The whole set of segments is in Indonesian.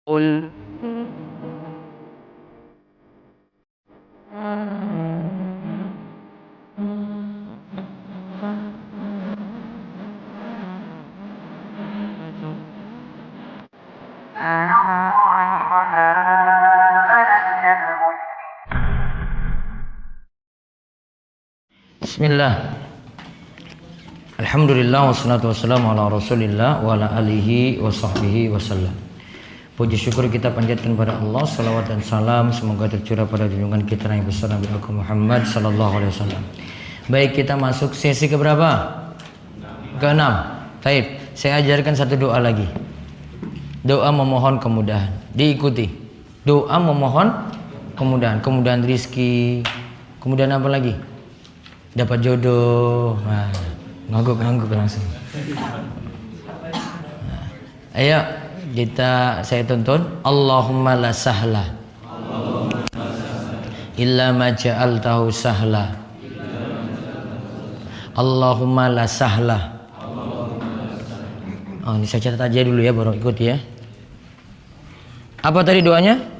قل Bismillah. Alhamdulillah wassalatu wassalamu ala Rasulillah wa ala alihi wa sahbihi wasallam. Puji syukur kita panjatkan kepada Allah, salawat dan salam semoga tercurah pada junjungan kita yang besar Nabi Muhammad sallallahu alaihi wasallam. Baik, kita masuk sesi ke berapa? Ke-6. Baik, saya ajarkan satu doa lagi. Doa memohon kemudahan. Diikuti. Doa memohon kemudahan, kemudahan rizki, kemudahan apa lagi? Dapat jodoh. Nah, ngangguk langsung. Nah, ayo saya tuntun. Allahumma la sahla illa ma ja'altahu sahla. Allahumma la sahla. Oh, ini saya catat aja dulu ya, baru ikut ya. Apa tadi doanya?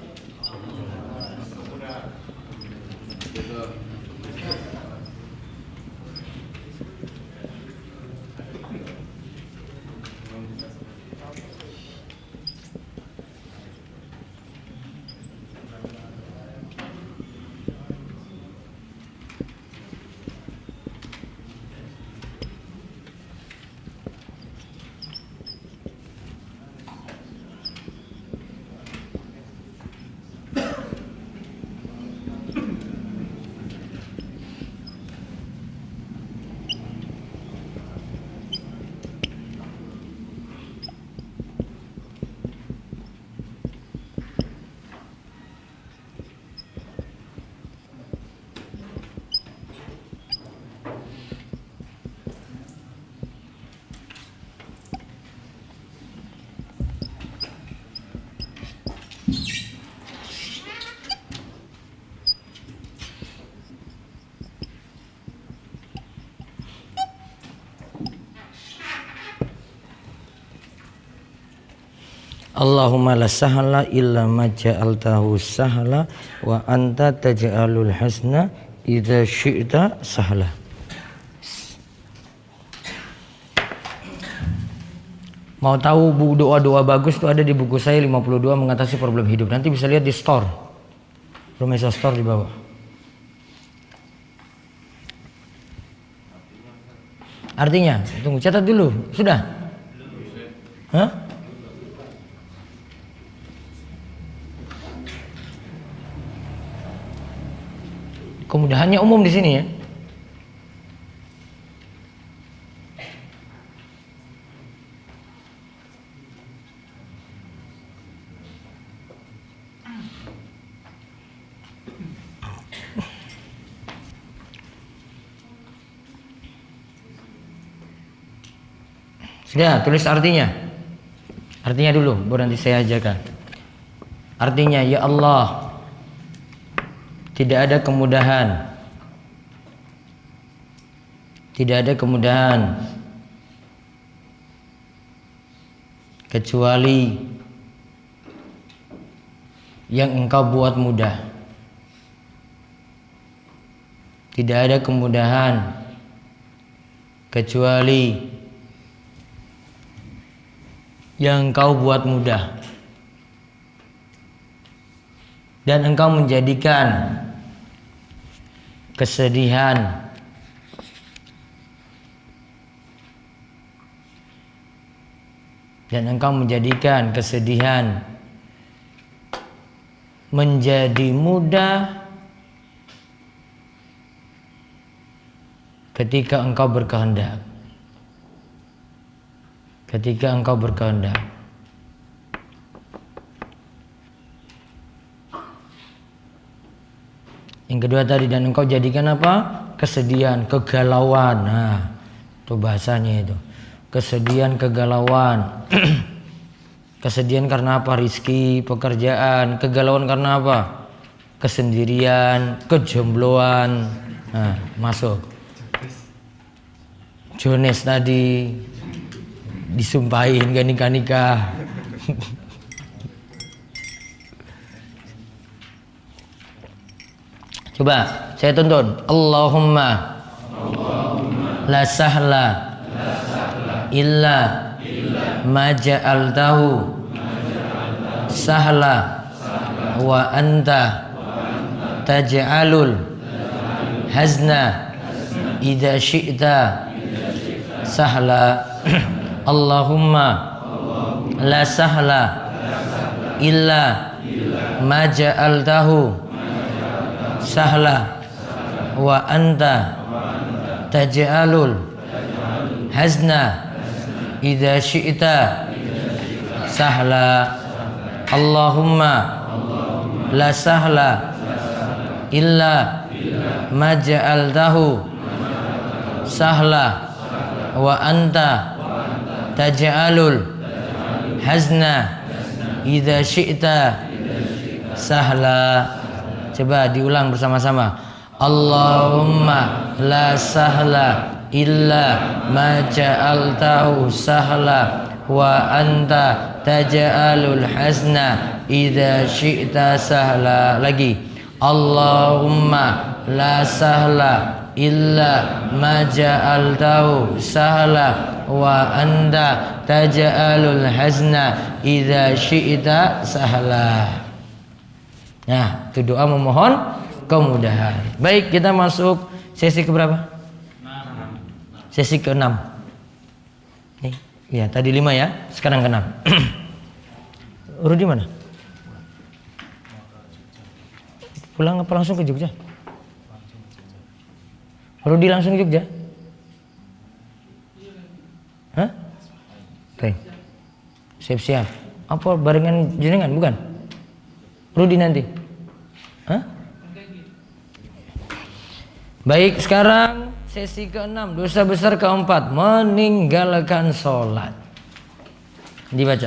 Allahumma la sahla illa ma ja'altahu sahla wa anta taj'alul hasna idza syi'ta sahla. Mau tahu doa-doa bagus itu ada di buku saya 52 mengatasi problem hidup. Nanti bisa lihat di store. Rumesa Store di bawah. Artinya, tunggu catat dulu. Sudah? Hah? Kemudahannya umum di sini ya. Sudah, tulis artinya. Artinya dulu, baru nanti saya ajarkan. Artinya, ya Allah, tidak ada kemudahan. Tidak ada kemudahan kecuali yang Engkau buat mudah. Tidak ada kemudahan kecuali yang Engkau buat mudah. Dan Engkau menjadikan kesedihan menjadi mudah ketika Engkau berkehendak. Yang kedua tadi, dan Engkau jadikan apa? Kesedihan, kegalauan. Nah, itu bahasanya itu. Kesedihan, kegalauan. Kesedihan karena apa? Rizki, pekerjaan. Kegalauan karena apa? Kesendirian, kejombloan. Nah, masuk. Jones tadi disumpahin gak nikah-nikah. Coba saya tuntun. Allahumma la sahla illa ma ja'altahu sahla wa anta taj'alul hazna idza syi'ta sahla. Allahumma la sahla illa ma ja'altahu sahla wa anta taj'alul hazna idza syi'ta sahla. Allahumma la sahla illa ma ja'altahu sahla wa anta taj'alul hazna idza syi'ta sahla. Coba diulang bersama-sama. Allahumma la sahla illa ma ja'altahu sahla wa anta taj'alul hazna idza syi'ta sahla. Lagi. Allahumma la sahla illa ma ja'altahu sahla wa anta taj'alul hazna idza syi'ta sahla. Nah, itu doa memohon kemudahan. Baik, kita masuk sesi keberapa? Sesi ke-6. Ya, tadi 5 ya, sekarang ke-6. Rudi mana? Pulang apa langsung ke Jogja? Rudi langsung ke Jogja? Hah? Baik. Siap-siap. Apa barengan jenengan? Bukan? Rudi nanti? Hah? Baik, sekarang sesi ke-6, dosa besar ke-4, meninggalkan sholat. Dibaca.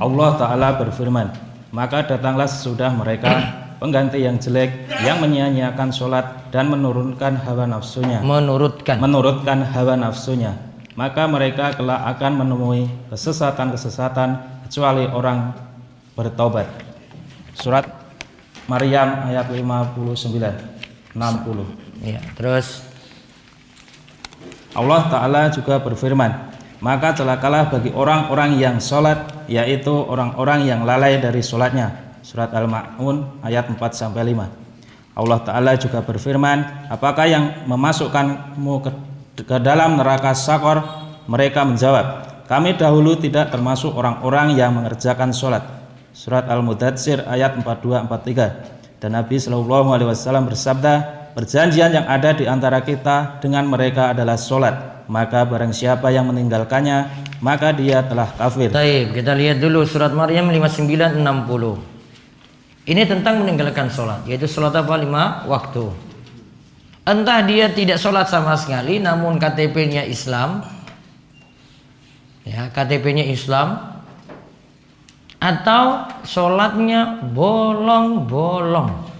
Allah Ta'ala berfirman, maka datanglah sesudah mereka pengganti yang jelek, yang menyia-nyiakan sholat dan menurunkan hawa nafsunya. Menurutkan hawa nafsunya. Maka mereka kelak akan menemui kesesatan-kesesatan kecuali orang bertobat. Surat Maryam ayat 59-60. Ya, terus Allah Ta'ala juga berfirman, maka celakalah bagi orang-orang yang sholat, yaitu orang-orang yang lalai dari sholatnya. Surat Al-Ma'un ayat 4-5. Allah Ta'ala juga berfirman, apakah yang memasukkanmu ke dalam neraka Sakor? Mereka menjawab, kami dahulu tidak termasuk orang-orang yang mengerjakan sholat. Surat Al-Mudatsir ayat 42-43. Dan Nabi SAW bersabda, perjanjian yang ada di antara kita dengan mereka adalah sholat, maka barang siapa yang meninggalkannya, maka dia telah kafir. Baik, kita lihat dulu surat Maryam 59-60. Ini tentang meninggalkan sholat, yaitu sholat apa? 5 waktu. Entah dia tidak sholat sama sekali, namun KTP-nya Islam, ya, KTP-nya Islam, atau sholatnya bolong-bolong.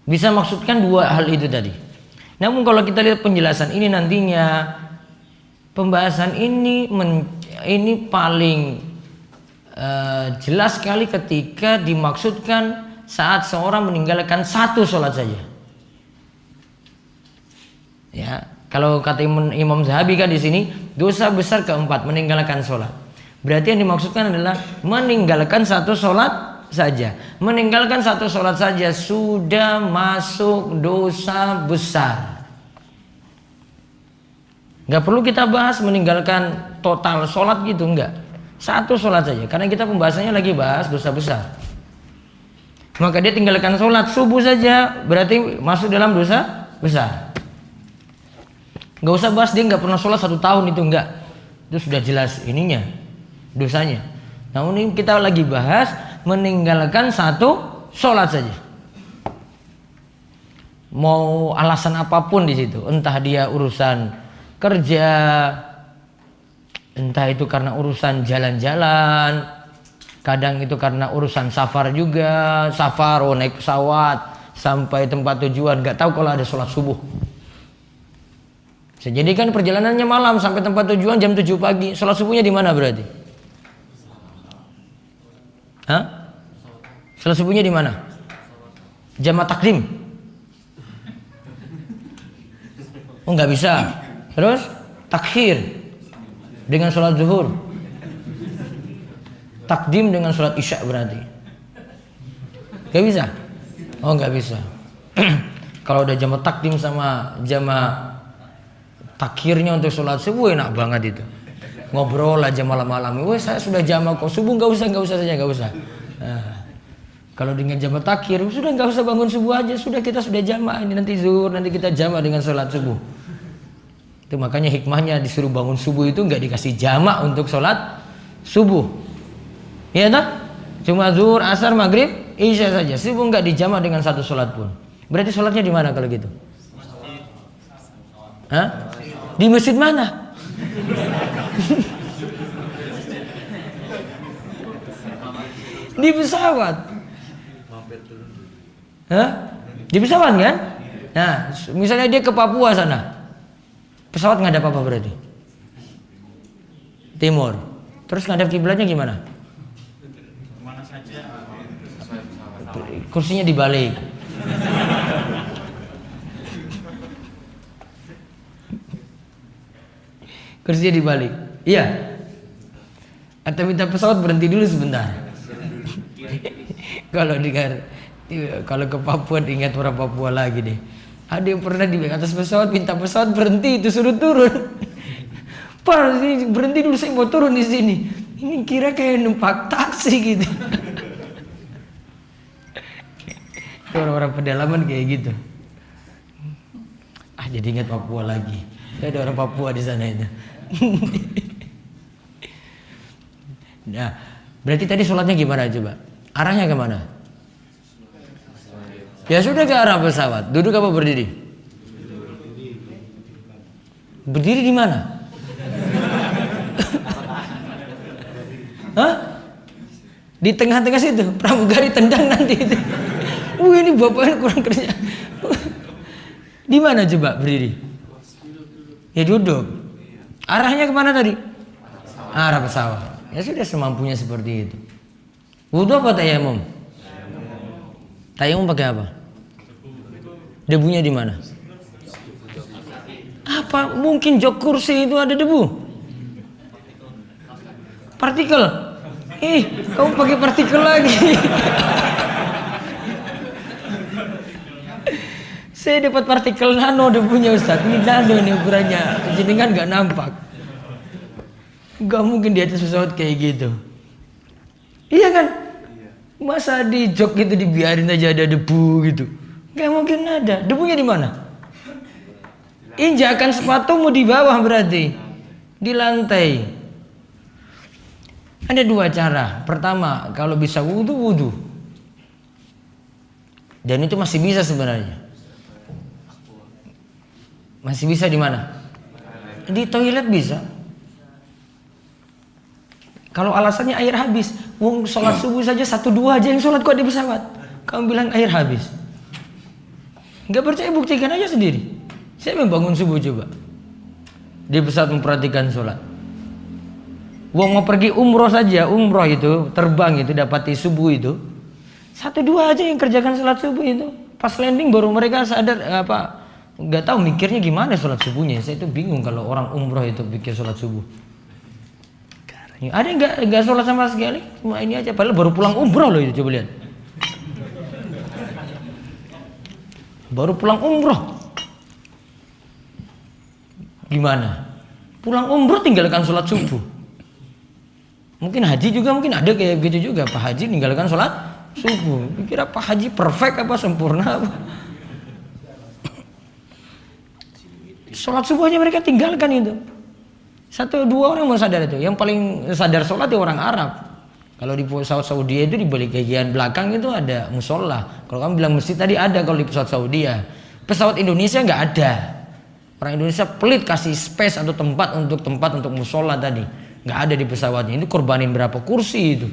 Bisa maksudkan dua hal itu tadi. Namun kalau kita lihat penjelasan ini nantinya, pembahasan ini paling jelas sekali ketika dimaksudkan saat seorang meninggalkan satu sholat saja. Ya, kalau kata Imam Zahabi kan di sini dosa besar ke-4 meninggalkan sholat. Berarti yang dimaksudkan adalah meninggalkan satu sholat saja. Meninggalkan satu sholat saja sudah masuk dosa besar. Gak perlu kita bahas meninggalkan total sholat gitu, enggak. Satu sholat saja, karena kita pembahasannya lagi bahas dosa besar. Maka dia tinggalkan sholat subuh saja, berarti masuk dalam dosa besar. Gak usah bahas dia gak pernah sholat 1 tahun, itu enggak. Itu sudah jelas ininya, dosanya. Namun ini kita lagi bahas meninggalkan satu sholat saja. Mau alasan apapun di situ, entah dia urusan kerja, entah itu karena urusan jalan-jalan, kadang itu karena urusan safar juga, naik pesawat sampai tempat tujuan, gak tahu kalau ada sholat subuh. Bisa jadi kan perjalanannya malam sampai tempat tujuan jam 7 pagi, sholat subuhnya di mana berarti? Hah? Sholat subuhnya di mana? Jamaah takdim. Oh nggak bisa. Terus takhir dengan sholat zuhur. Takdim dengan sholat isya berarti. Nggak bisa. Oh nggak bisa. Kalau udah jamaah takdim sama jamaah takhirnya untuk sholat subuh enak banget itu. Ngobrol aja malam-malam. Wah saya sudah jamaah kok subuh nggak usah saja nggak usah. Nah, kalau dengan jamaah takhir sudah nggak usah bangun subuh aja, sudah kita sudah jamaah ini nanti zuhur nanti kita jamaah dengan sholat subuh. Itu makanya hikmahnya disuruh bangun subuh itu nggak dikasih jamaah untuk sholat subuh. Iya tak? Cuma zuhur, asar, maghrib, isya saja. Subuh nggak dijamaah dengan satu sholat pun. Berarti sholatnya di mana kalau gitu? Hah? Di masjid mana? Di pesawat. Hah? Di pesawat kan? Nah, misalnya dia ke Papua sana. Pesawat ngadap apa berarti? Timur. Terus ngadap kiblatnya gimana? Kemana saja? Kursinya dibalik. Kursinya dibalik. Iya. Atau minta pesawat berhenti dulu sebentar. Kalau ke Papua ingat orang Papua lagi deh. Ada yang pernah di atas pesawat minta pesawat berhenti itu suruh turun. Pak, berhenti dulu saya mau turun di sini. Ini kira kayak numpak taksi gitu. Orang-orang pedalaman kayak gitu. Jadi ingat Papua lagi. Ada orang Papua di sana itu. Nah, berarti tadi sholatnya gimana coba? Arahnya kemana? Ya sudah ke arah pesawat. Duduk apa berdiri? Berdiri di mana? Hah? Di tengah-tengah situ. Pramugari tendang nanti itu. Ini bapaknya kurang kerja. Di mana coba berdiri? Ya duduk. Arahnya kemana tadi? Arah pesawat. Ya sudah semampunya seperti itu. Wudu apa tayamum? Tayamum pakai apa? Debunya di mana? Apa mungkin jok kursi itu ada debu? Partikel. Kamu pakai partikel lagi. Saya dapat partikel nano debunya Ustaz. Ini nano nih ukurannya. Jadi kan nggak nampak. Gak mungkin di atas pesawat kayak gitu. Iya kan? Masa di jok gitu dibiarin aja ada debu gitu? Gak mungkin ada. Debunya di mana? Injakan sepatumu di bawah berarti. Di lantai. Ada dua cara. Pertama, kalau bisa wudu. Dan itu masih bisa sebenarnya. Masih bisa di mana? Di toilet bisa. Kalau alasannya air habis, sholat subuh saja 1-2 aja yang sholat kok di pesawat. Kamu bilang air habis. Gak percaya buktikan aja sendiri. Saya membangun subuh coba. Di pesawat memperhatikan sholat. Mau pergi umroh saja, umroh itu terbang itu dapati subuh itu 1-2 aja yang kerjakan sholat subuh itu. Pas landing baru mereka sadar nggak tahu mikirnya gimana sholat subuhnya. Saya itu bingung kalau orang umroh itu pikir sholat subuh. Ada yang nggak sholat sama sekali, cuma ini aja. Padahal baru pulang umroh loh itu, coba lihat. Baru pulang umroh. Gimana? Pulang umroh tinggalkan sholat subuh. Mungkin haji juga mungkin ada kayak gitu juga. Pak Haji tinggalkan sholat subuh. Kira Pak Haji perfect apa sempurna apa? Sholat subuh aja mereka tinggalkan itu. 1-2 orang mau sadar itu. Yang paling sadar sholat itu orang Arab. Kalau di pesawat Saudi itu di balik bagian belakang itu ada musola. Kalau kamu bilang masjid tadi ada kalau di pesawat Saudi ya. Pesawat Indonesia nggak ada. Orang Indonesia pelit kasih space atau tempat untuk musola tadi. Nggak ada di pesawatnya. Itu korbanin berapa kursi itu.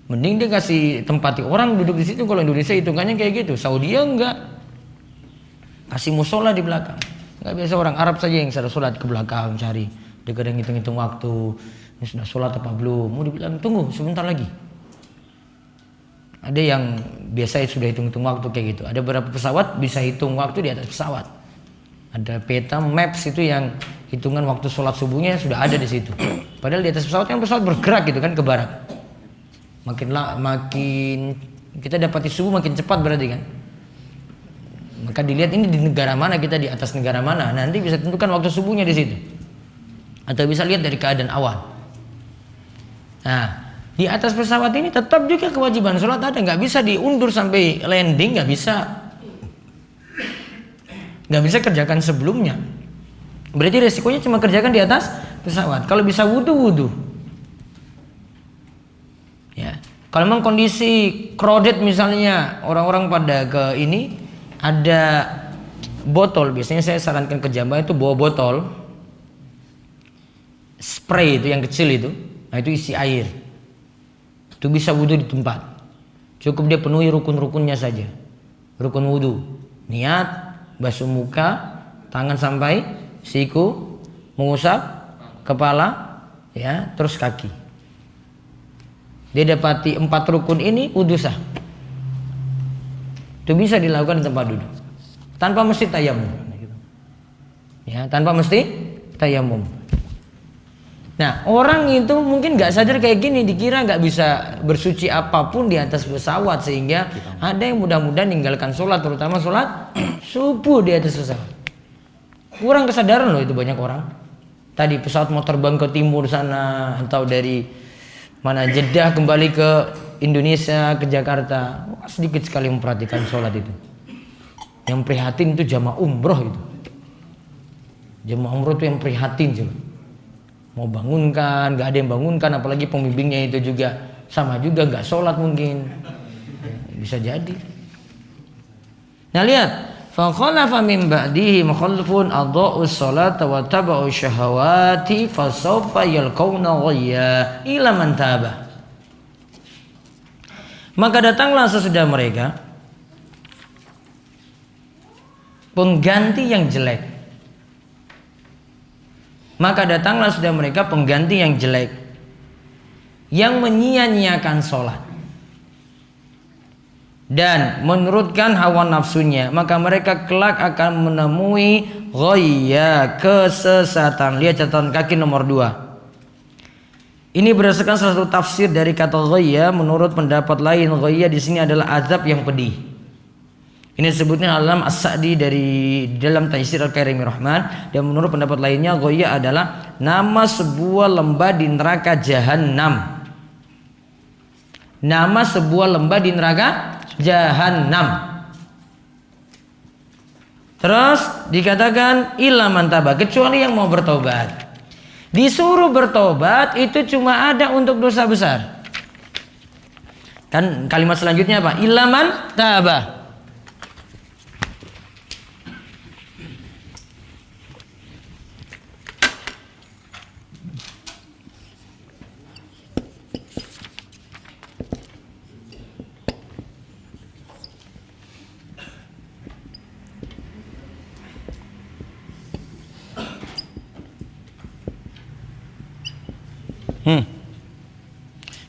Mending dia kasih tempati orang duduk di situ. Kalau Indonesia hitungannya kayak gitu. Saudi ya enggak. Kasih musola di belakang. Nggak biasa orang Arab saja yang sadar sholat ke belakang cari. Dia kadang hitung-hitung waktu. Ini sudah sholat apa belum? Mau dibilang tunggu sebentar lagi. Ada yang biasa sudah hitung-hitung waktu kayak gitu. Ada beberapa pesawat bisa hitung waktu di atas pesawat. Ada peta maps itu yang hitungan waktu sholat subuhnya sudah ada di situ. Padahal di atas pesawat kan pesawat bergerak gitu kan ke barat. Makin kita dapati subuh makin cepat berarti kan. Maka dilihat ini di negara mana, kita di atas negara mana. Nanti bisa tentukan waktu subuhnya di situ. Atau bisa lihat dari keadaan awan. Nah, di atas pesawat ini tetap juga kewajiban sholat ada, nggak bisa diundur sampai landing, nggak bisa kerjakan sebelumnya. Berarti resikonya cuma kerjakan di atas pesawat. Kalau bisa wudu. Ya, kalau memang kondisi crowded misalnya orang-orang pada ke ini ada botol, biasanya saya sarankan ke jamaah itu bawa botol spray itu yang kecil itu, nah itu isi air. Itu bisa wudu di tempat. Cukup dia penuhi rukun-rukunnya saja. Rukun wudu, niat, basuh muka, tangan sampai siku, mengusap kepala, ya, terus kaki. Dia dapati 4 rukun ini wudu sah. Itu bisa dilakukan di tempat duduk, tanpa mesti tayamum. Ya, tanpa mesti tayamum. Nah, orang itu mungkin nggak sadar kayak gini, dikira nggak bisa bersuci apapun di atas pesawat, sehingga ada yang mudah-mudahan meninggalkan sholat, terutama sholat subuh di atas pesawat. Kurang kesadaran loh itu banyak orang. Tadi pesawat mau terbang ke timur sana, atau dari mana Jeddah kembali ke Indonesia, ke Jakarta, sedikit sekali memperhatikan sholat itu. Yang prihatin itu jamaah umroh itu. Jamaah umroh itu yang prihatin coba. Mau bangunkan, nggak ada yang bangunkan, apalagi pembimbingnya itu juga sama juga nggak sholat mungkin, ya, bisa jadi. Nah lihat, fakhalafa min ba'dihim khalfun adha'us sholata wa taba'u syahawati fasawfa yalqawna ghayya ila man taba. Maka datanglah sesudah mereka pengganti yang jelek. Maka datanglah sudah mereka pengganti yang jelek, yang menyia-nyiakan sholat dan menurutkan hawa nafsunya, maka mereka kelak akan menemui ghayya, kesesatan. Lihat catatan kaki nomor 2. Ini berdasarkan salah satu tafsir dari kata ghayya. Menurut pendapat lain, ghayya di sini adalah azab yang pedih. Ini disebutnya dalam As-Sa'di dalam Taisir Al-Karimir Rahman. Dan menurut pendapat lainnya, ghayya adalah nama sebuah lembah di neraka Jahannam. Nama sebuah lembah di neraka Jahannam. Terus dikatakan illa man taba, kecuali yang mau bertobat. Disuruh bertobat itu cuma ada untuk dosa besar. Kan kalimat selanjutnya apa? Illa man taba.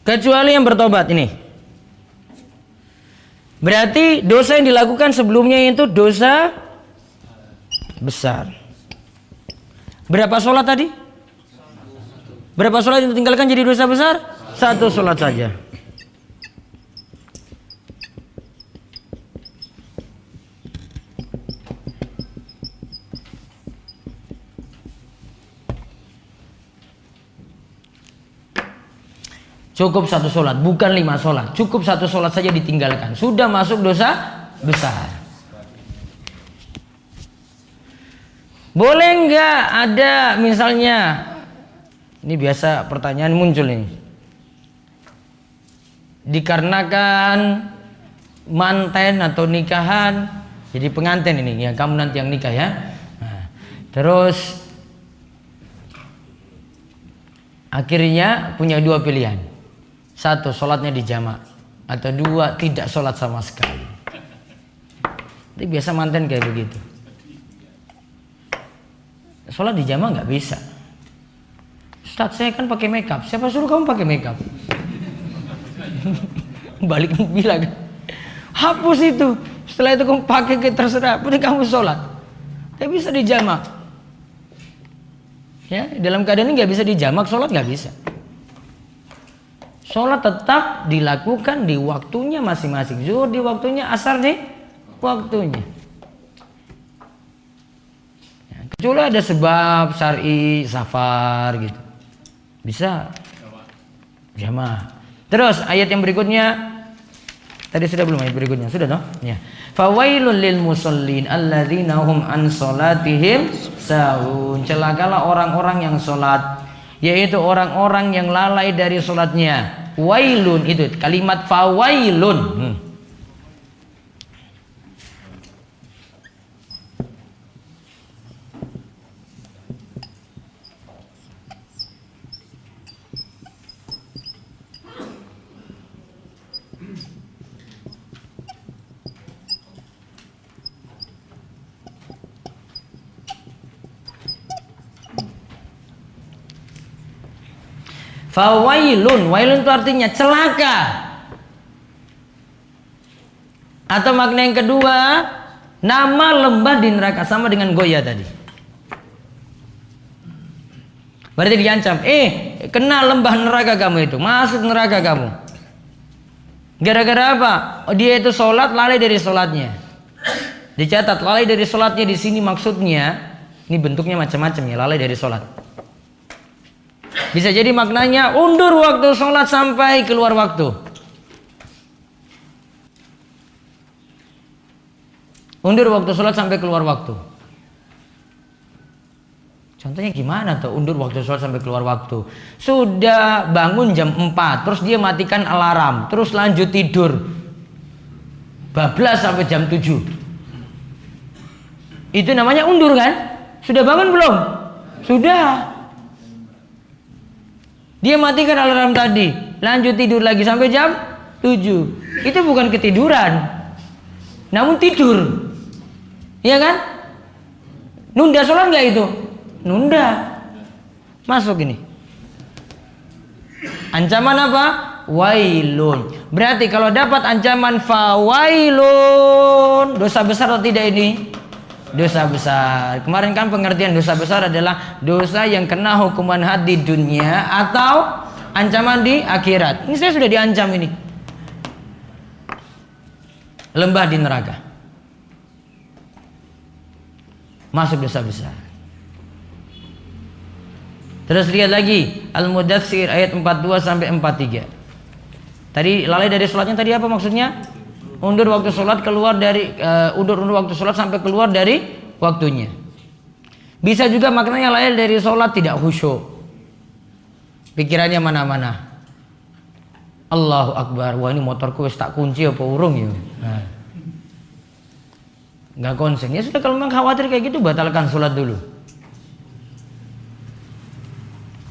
Kecuali yang bertobat ini. Berarti dosa yang dilakukan sebelumnya itu dosa besar. Berapa sholat tadi? Berapa sholat yang ditinggalkan jadi dosa besar? 1 sholat saja. Cukup 1 sholat, bukan 5 sholat. Cukup 1 sholat saja ditinggalkan, sudah masuk dosa besar. Boleh nggak ada misalnya, ini biasa pertanyaan muncul ini, dikarenakan manten atau nikahan, jadi pengantin ini ya, kamu nanti yang nikah ya. Nah, terus akhirnya punya 2 pilihan. 1, sholatnya di jamaah, atau 2, tidak sholat sama sekali. Itu biasa manten kayak begitu. Sholat di jamaah nggak bisa. Ustaz, saya kan pakai makeup. Siapa suruh kamu pakai makeup? Balik bilang, Hapus itu. Setelah itu kamu pakai terserah. Penting kamu sholat. Tapi bisa dijamak. Ya, dalam keadaan ini nggak bisa dijamak, sholat nggak bisa. Sholat tetap dilakukan di waktunya masing-masing. Zuhur di waktunya, asar di waktunya. Ya, kecuali ada sebab syar'i, safar gitu. Bisa jamaah. Terus ayat yang berikutnya. Tadi sudah belum ayat berikutnya? Sudah toh? Ya. Fawailul lil musallin alladzina hum an salatihim sahun. Celakalah orang-orang yang salat, yaitu orang-orang yang lalai dari salatnya. Wailun itu kalimat fawailun. Fawailun, wailun itu artinya celaka. Atau makna yang kedua, nama lembah di neraka, sama dengan Goya tadi. Berarti diancam, kena lembah neraka kamu itu, masuk neraka kamu. Gara-gara apa? Oh, dia itu sholat, lalai dari sholatnya. Dicatat, lalai dari sholatnya di sini maksudnya, ini bentuknya macam-macam ya, lalai dari sholat. Bisa jadi maknanya undur waktu sholat sampai keluar waktu. Undur waktu sholat sampai keluar waktu. Contohnya gimana tuh undur waktu sholat sampai keluar waktu? Sudah bangun jam 4, terus dia matikan alarm, terus lanjut tidur. Bablas sampai jam 7. Itu namanya undur kan? Sudah bangun belum? Sudah. Dia matikan alarm tadi, lanjut tidur lagi sampai jam 7. Itu bukan ketiduran, namun tidur. Iya kan? Nunda sholat nggak itu? Nunda. Masuk ini. Ancaman apa? Wailun. Berarti kalau dapat ancaman fawailun, dosa besar atau tidak ini? Dosa besar. Kemarin kan pengertian dosa besar adalah dosa yang kena hukuman had di dunia atau ancaman di akhirat. Ini saya sudah diancam ini. Lembah di neraka. Masuk dosa besar. Terus lihat lagi Al-Mudaththir ayat 42 sampai 43. Tadi lalai dari sholatnya tadi apa maksudnya? Undur waktu sholat keluar dari undur waktu sholat sampai keluar dari waktunya. Bisa juga maknanya lalai dari sholat tidak khusyuk. Pikirannya mana-mana. Allahu Akbar. Wah ini motorku wis tak kunci apa urung ya. Nah. Nggak konsen. Ya sudah kalau memang khawatir kayak gitu batalkan sholat dulu.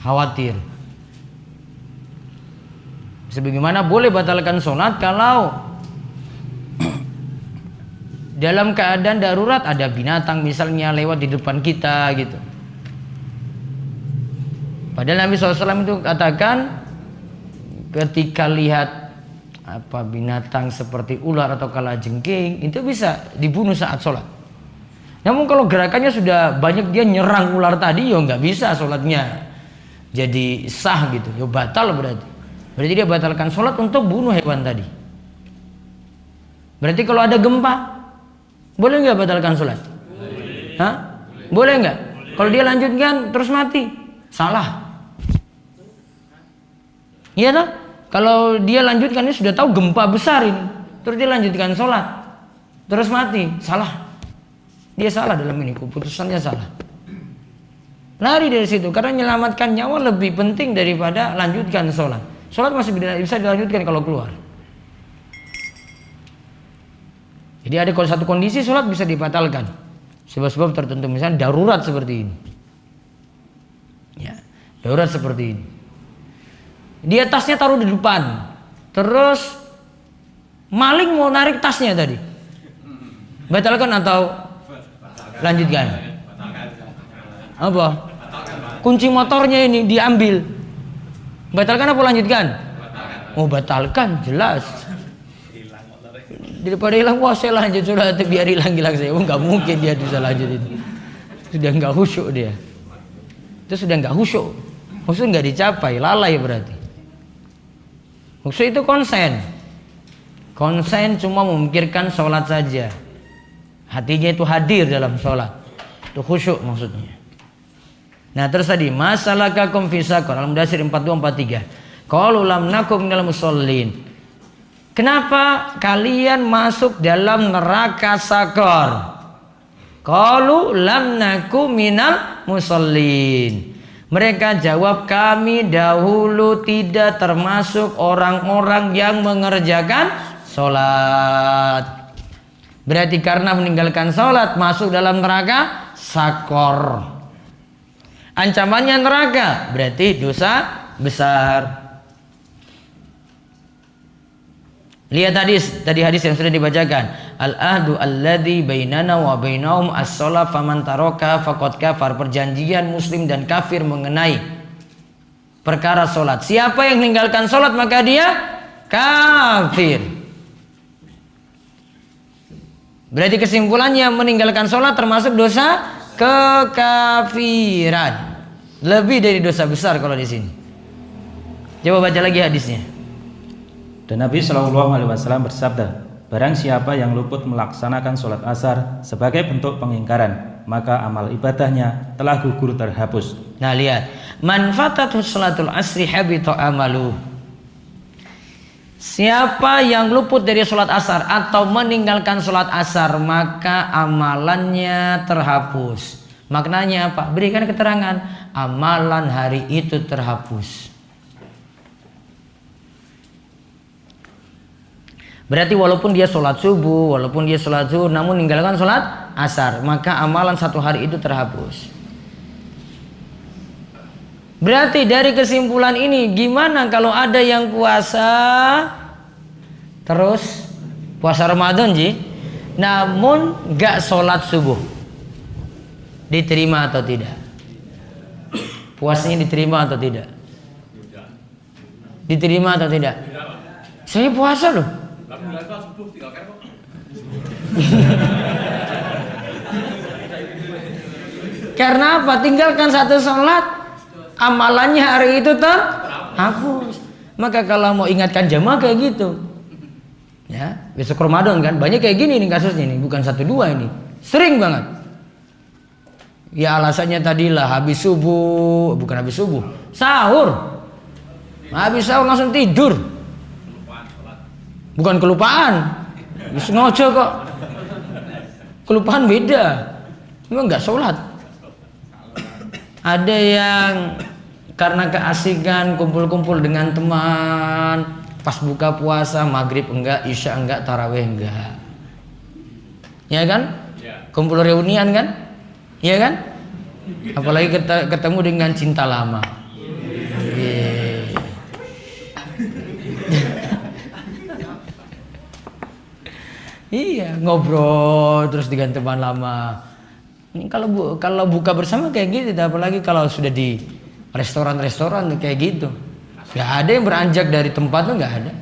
Khawatir. Sebagaimana boleh batalkan sholat kalau dalam keadaan darurat ada binatang misalnya lewat di depan kita gitu. Padahal Nabi SAW itu katakan ketika lihat apa binatang seperti ular atau kalajengking itu bisa dibunuh saat sholat. Namun kalau gerakannya sudah banyak dia nyerang ular tadi ya nggak bisa sholatnya jadi sah gitu, ya batal berarti. Berarti dia batalkan sholat untuk bunuh hewan tadi. Berarti kalau ada gempa boleh nggak batalkan sholat? Hah? Boleh nggak? Kalau dia lanjutkan terus mati, salah. Iya toh? Kalau dia lanjutkan ini sudah tahu gempa besar ini, terus dia lanjutkan sholat, terus mati, salah. Dia salah dalam ini, keputusannya salah. Lari dari situ karena menyelamatkan nyawa lebih penting daripada lanjutkan sholat. Sholat masih bisa dilanjutkan kalau keluar. Jadi ada kalau satu kondisi sholat bisa dibatalkan sebab-sebab tertentu, misalnya darurat seperti ini. Ya, darurat seperti ini. Dia tasnya taruh di depan, terus maling mau narik tasnya tadi. Batalkan atau lanjutkan? Apa? Kunci motornya ini diambil. Batalkan apa lanjutkan? Oh batalkan, jelas. Daripada hilang, wah saya lanjut sholat biar hilang saya. Nggak mungkin dia bisa lanjut itu. Sudah nggak khusyuk dia. Itu sudah nggak khusyuk. Khusyuk nggak dicapai, lalai berarti. Khusyuk itu konsen. Konsen cuma memikirkan sholat saja. Hatinya itu hadir dalam sholat. Itu khusyuk maksudnya. Nah terus tadi masalakakum fi saqar Al-Mudaththir 42-43. Qalu lam nakum minal musallin. Kenapa kalian masuk dalam neraka sakor? Qalu lam naku minal musallin. Mereka jawab, kami dahulu tidak termasuk orang-orang yang mengerjakan sholat. Berarti karena meninggalkan sholat masuk dalam neraka sakor. Ancamannya neraka, berarti dosa besar. Lihat tadi hadis yang sudah dibacakan. Al-ahdu alladzi bainana wa bainahum as-shalah faman taraka faqad kafar. Perjanjian muslim dan kafir mengenai perkara salat. Siapa yang meninggalkan salat maka dia kafir. Berarti kesimpulannya meninggalkan salat termasuk dosa kekafiran. Lebih dari dosa besar kalau di sini. Coba baca lagi hadisnya. Dan Nabi Shallallahu Alaihi Wasallam bersabda, barang siapa yang luput melaksanakan sholat asar sebagai bentuk pengingkaran, maka amal ibadahnya telah gugur terhapus. Nah lihat, manfaatatu sholatul asri habita amalu. Siapa yang luput dari sholat asar atau meninggalkan sholat asar, maka amalannya terhapus. Maknanya apa? Berikan keterangan, amalan hari itu terhapus. Berarti walaupun dia sholat subuh, walaupun dia sholat zuhur, namun meninggalkan sholat asar, maka amalan satu hari itu terhapus. Berarti dari kesimpulan ini, gimana kalau ada yang puasa terus puasa Ramadan namun gak sholat subuh, diterima atau tidak? Puasanya diterima atau tidak? Diterima atau tidak? Saya puasa loh. Karena apa? Tinggalkan satu sholat, amalannya hari itu terhapus. Maka kalau mau ingatkan jamaah kayak gitu, ya besok Ramadan kan banyak kayak gini nih kasusnya nih, bukan 1 2 ini, sering banget. Ya alasannya tadilah habis subuh, bukan habis subuh, sahur, habis sahur langsung tidur, bukan kelupaan, sengaja kok. Kelupaan beda, memang nggak sholat. Ada yang karena keasikan kumpul-kumpul dengan teman, pas buka puasa maghrib enggak, isya enggak, taraweh enggak, ya kan? Kumpul reunian kan, ya kan? Apalagi ketemu dengan cinta lama. Iya, ngobrol terus dengan teman lama. Ini kalau buka bersama kayak gitu, apalagi kalau sudah di restoran-restoran kayak gitu. Gak ada yang beranjak dari tempat tuh, gak ada.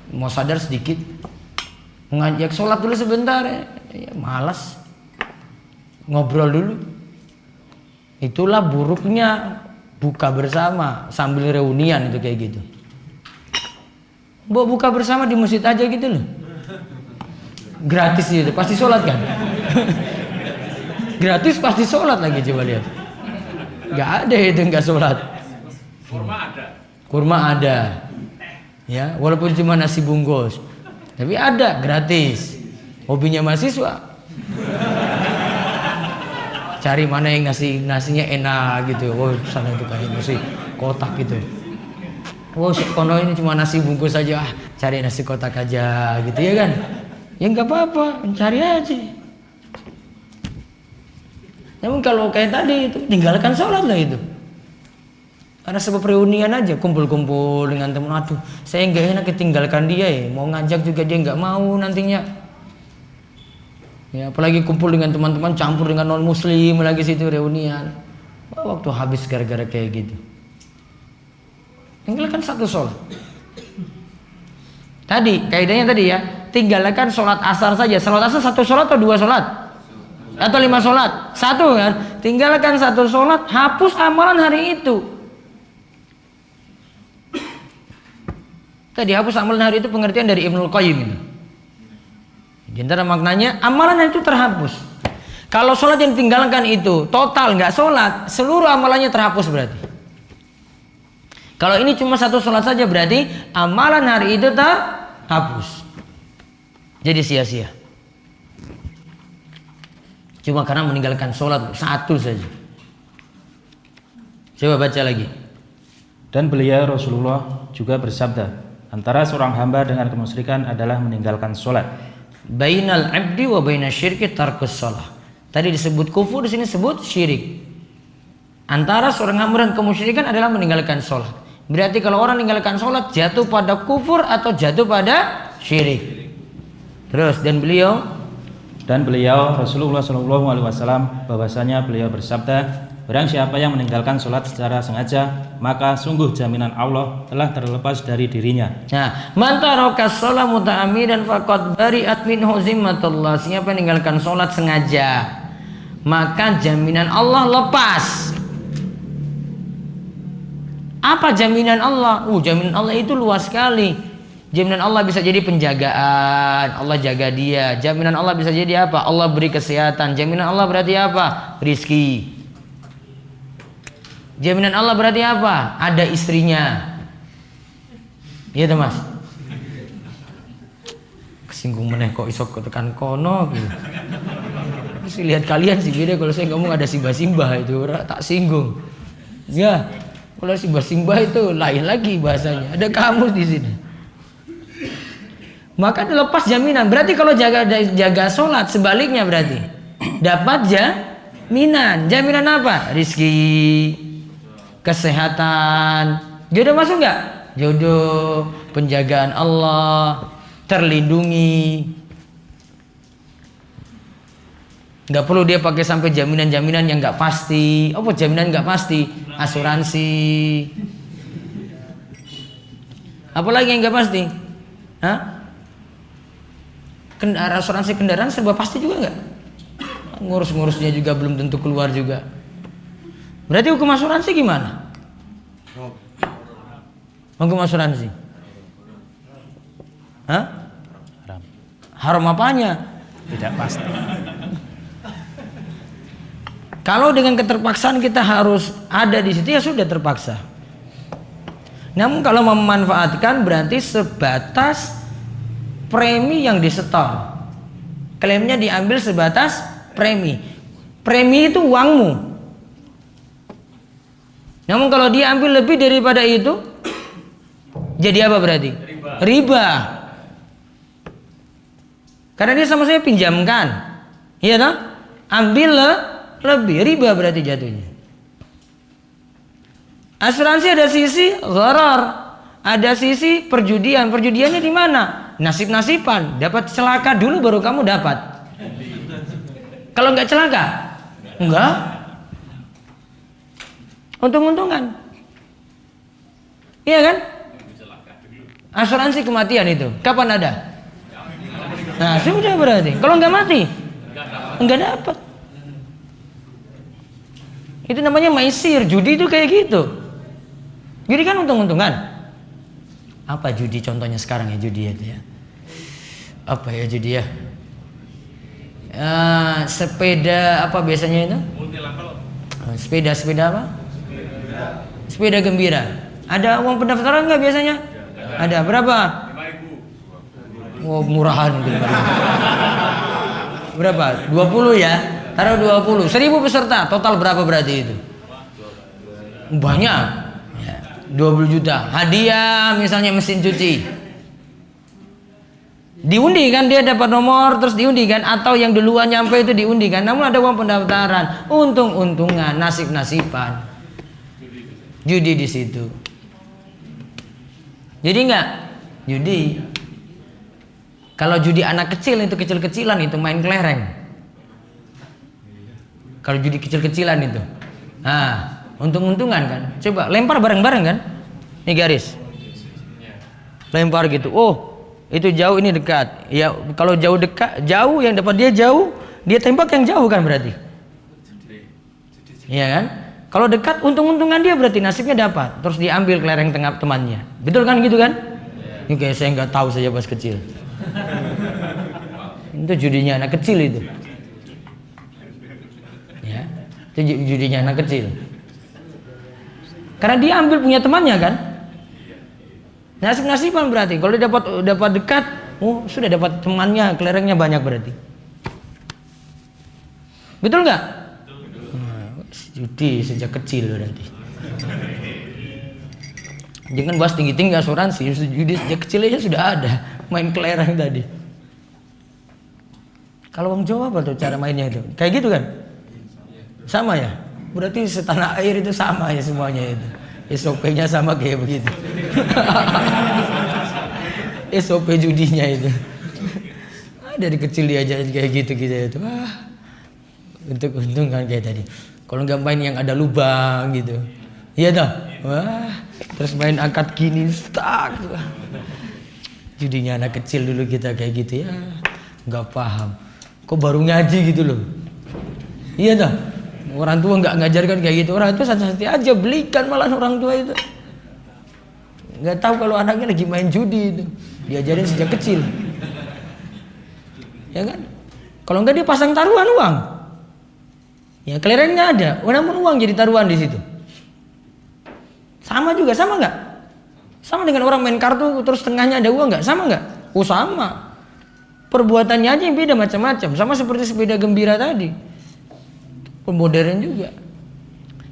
Mau sadar sedikit, mengajak sholat dulu sebentar, ya malas. Ngobrol dulu. Itulah buruknya buka bersama sambil reunian itu kayak gitu. Buka bersama di masjid aja gitu loh. Gratis itu pasti sholat kan. Gratis pasti sholat lagi, coba lihat. Gak ada itu nggak sholat. Kurma ada, ya walaupun cuma nasi bungkus, tapi ada gratis. Hobinya mahasiswa, cari mana yang nasinya enak gitu. Oh sana itu kayak nasi kotak gitu. Oh kono ini cuma nasi bungkus saja, cari nasi kotak aja gitu ya kan. Ya nggak apa-apa, mencari aja. Namun kalau kayak tadi itu tinggalkan sholat lah itu. Karena sebab reunian aja, kumpul-kumpul dengan teman. Aduh, saya nggak enak tinggalkan dia ya. Mau ngajak juga dia nggak mau nantinya. Ya, apalagi kumpul dengan teman-teman, campur dengan non muslim lagi situ reunian. Wah, waktu habis gara-gara kayak gitu. Tinggalkan satu sholat. Tadi kaidahnya tadi ya, tinggalkan sholat asar saja. Sholat asar 1 sholat atau 2 sholat? Atau 5 sholat? 1 kan? Tinggalkan 1 sholat, hapus amalan hari itu. Tadi hapus amalan hari itu pengertian dari Ibnul Qayyim itu. Di antara maknanya amalan itu terhapus. Kalau sholat yang ditinggalkan itu total nggak sholat, seluruh amalannya terhapus berarti. Kalau ini cuma 1 sholat saja berarti amalan hari itu terhapus. Jadi sia-sia. Cuma karena meninggalkan sholat 1 saja. Coba baca lagi. Dan beliau Rasulullah juga bersabda, antara seorang hamba dengan kemusyrikan adalah meninggalkan sholat. Bainal abdi wa bainasyirki tarkus shalah. Tadi disebut kufur, di sini disebut syirik. Antara seorang hamba dan kemusyrikan adalah meninggalkan sholat. Berarti kalau orang meninggalkan sholat jatuh pada kufur atau jatuh pada syirik. Terus dan beliau Rasulullah SAW bahwasanya beliau bersabda, barang siapa yang meninggalkan sholat secara sengaja, maka sungguh jaminan Allah telah terlepas dari dirinya. Nah, man taraka shalah muta'ammidan faqad bari'at minhu zimmatullah. Siapa yang meninggalkan sholat sengaja, maka jaminan Allah lepas. Apa jaminan Allah? Jaminan Allah itu luas sekali. Jaminan Allah bisa jadi penjagaan, Allah jaga dia. Jaminan Allah bisa jadi apa? Allah beri kesehatan. Jaminan Allah berarti apa? Rizki. Jaminan Allah berarti apa? Ada istrinya. Iya tuh Mas. Kesinggung meneh kok iso tekan kono gitu. Terus lihat kalian sih beda kalau saya ngomong ada simbah-simbah itu tak singgung. Ya, kalau simbah-simbah itu lain lagi bahasanya. Ada kamus di sini. Maka dilepas jaminan. Berarti kalau jaga sholat sebaliknya berarti dapat jaminan. Jaminan apa? Rizki, kesehatan. Jodoh masuk nggak? Jodoh, penjagaan Allah, terlindungi. Nggak perlu dia pakai sampai jaminan-jaminan yang nggak pasti. Apa jaminan nggak pasti? Asuransi. Apalagi yang nggak pasti? Hah? Asuransi kendaraan serba pasti juga nggak? Ngurus-ngurusnya juga belum tentu keluar juga. Berarti hukum asuransi gimana? Hukum asuransi? Hah? Haram. Haram apanya? Tidak pasti. Kalau dengan keterpaksaan kita harus ada di situ ya sudah terpaksa. Namun kalau memanfaatkan berarti sebatas premi yang disetor. Klaimnya diambil sebatas premi. Premi itu uangmu. Namun kalau dia ambil lebih daripada itu, jadi apa berarti? Riba. Karena dia sama saya pinjamkan. Iya toh? Ambil lebih, riba berarti jatuhnya. Asuransi ada sisi gharar, ada sisi perjudian. Perjudiannya di mana? Nasib-nasiban. Dapat celaka dulu baru kamu dapat. Kalau nggak celaka, enggak. Untung-untungan. Iya kan? Asuransi kematian itu kapan ada? Nah sudah berarti. Kalau nggak mati, nggak dapat. Itu namanya maisir. Judi itu kayak gitu. Judi kan untung-untungan. Apa judi contohnya sekarang ya judi itu ya? Apa ya judi ya? Sepeda apa biasanya itu? Sepeda apa? Sepeda gembira. Ada uang pendaftaran nggak biasanya? Ada berapa? 5.000. Oh murahan gitu. Berapa? 20 ya? Taruh 20. 1.000 peserta. Total berapa berarti itu? Banyak. 20 juta. Hadiah misalnya mesin cuci. Diundi kan dia dapat nomor terus diundi kan, atau yang duluan nyampe itu diundi kan. Namun ada uang pendaftaran, untung-untungan, nasib-nasiban. Judi di situ. Jadi enggak? Judi. Kalau judi anak kecil itu kecil-kecilan itu main kelereng. Kalau judi kecil-kecilan itu. Nah, untung-untungan kan. Coba lempar bareng-bareng kan. Ini garis. Lempar gitu. Oh, itu jauh, ini dekat. Ya kalau jauh dekat, jauh yang dapat dia jauh, dia tembak yang jauh kan berarti. Iya kan? Kalau dekat untung-untungan dia berarti nasibnya dapat. Terus diambil kelereng tengah temannya. Betul kan gitu kan? Ini kayak saya nggak tahu saja pas kecil. Itu judinya anak kecil itu. Ya, itu judinya anak kecil. Karena dia ambil punya temannya kan? Nasib-nasiban berarti. Kalau dia dapat dekat, oh sudah dapat temannya, kelerengnya banyak berarti. Betul nggak? Judi sejak kecil berarti. Jangan bahas tinggi-tinggi asuransi, judi sejak kecil aja sudah ada. Main kelereng tadi. Kalau orang Jawa apa tuh cara mainnya itu? Kayak gitu kan? Sama ya? Berarti setanah air itu sama ya semuanya itu. SOP-nya sama kayak begitu. SOP judinya itu. Dari kecil diajarin kayak gitu itu. Untung kan kayak tadi. Kalau nggak main yang ada lubang gitu, iya dah. Wah, terus main angkat gini, stuck. Judinya anak kecil dulu kita kayak gitu ya, nggak paham. Kok baru ngaji gitu loh? Iya dah. Orang tua nggak ngajarkan kayak gitu. Orang tua santai aja belikan malah orang tua itu. Nggak tahu kalau anaknya lagi main judi itu, diajarin sejak kecil. Ya kan? Kalau nggak dia pasang taruhan uang. Ya kelerengnya ada, namun uang jadi taruhan di situ. Sama juga, sama nggak? Sama dengan orang main kartu terus tengahnya ada uang nggak? Sama nggak? Oh sama. Perbuatannya aja yang beda macam-macam. Sama seperti sepeda gembira tadi. Modern juga.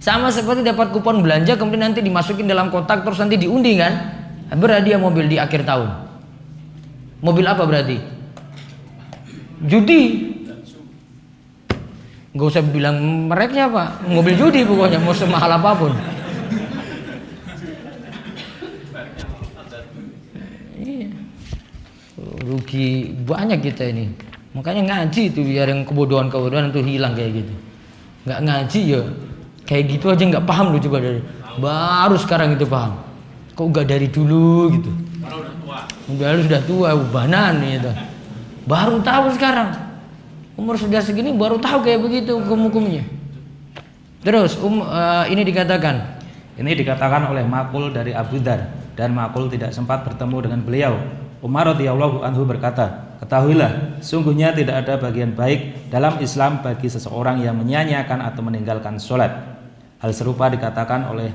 Sama seperti dapat kupon belanja kemudian nanti dimasukin dalam kotak terus nanti diundi kan? Berhadiah mobil di akhir tahun. Mobil apa berarti? Judi. Gak usah bilang mereknya Pak, mobil judi pokoknya mau semahal apapun. Iya. Rugi banyak kita ini. Makanya ngaji itu biar yang kebodohan-kebodohan itu hilang kayak gitu. Nggak ngaji ya kayak gitu aja nggak paham lu coba dari baru sekarang itu paham. Kok nggak dari dulu gitu? Udah tua, ubanan gitu. Baru tahu sekarang. Umur sudah segini baru tahu kayak begitu hukum-hukumnya. Terus ini dikatakan. Ini dikatakan oleh Makul dari Abu Dar dan Makul tidak sempat bertemu dengan beliau. Umar radhiyallahu anhu berkata, ketahuilah, sungguhnya tidak ada bagian baik dalam Islam bagi seseorang yang menyia-nyiakan atau meninggalkan sholat. Hal serupa dikatakan oleh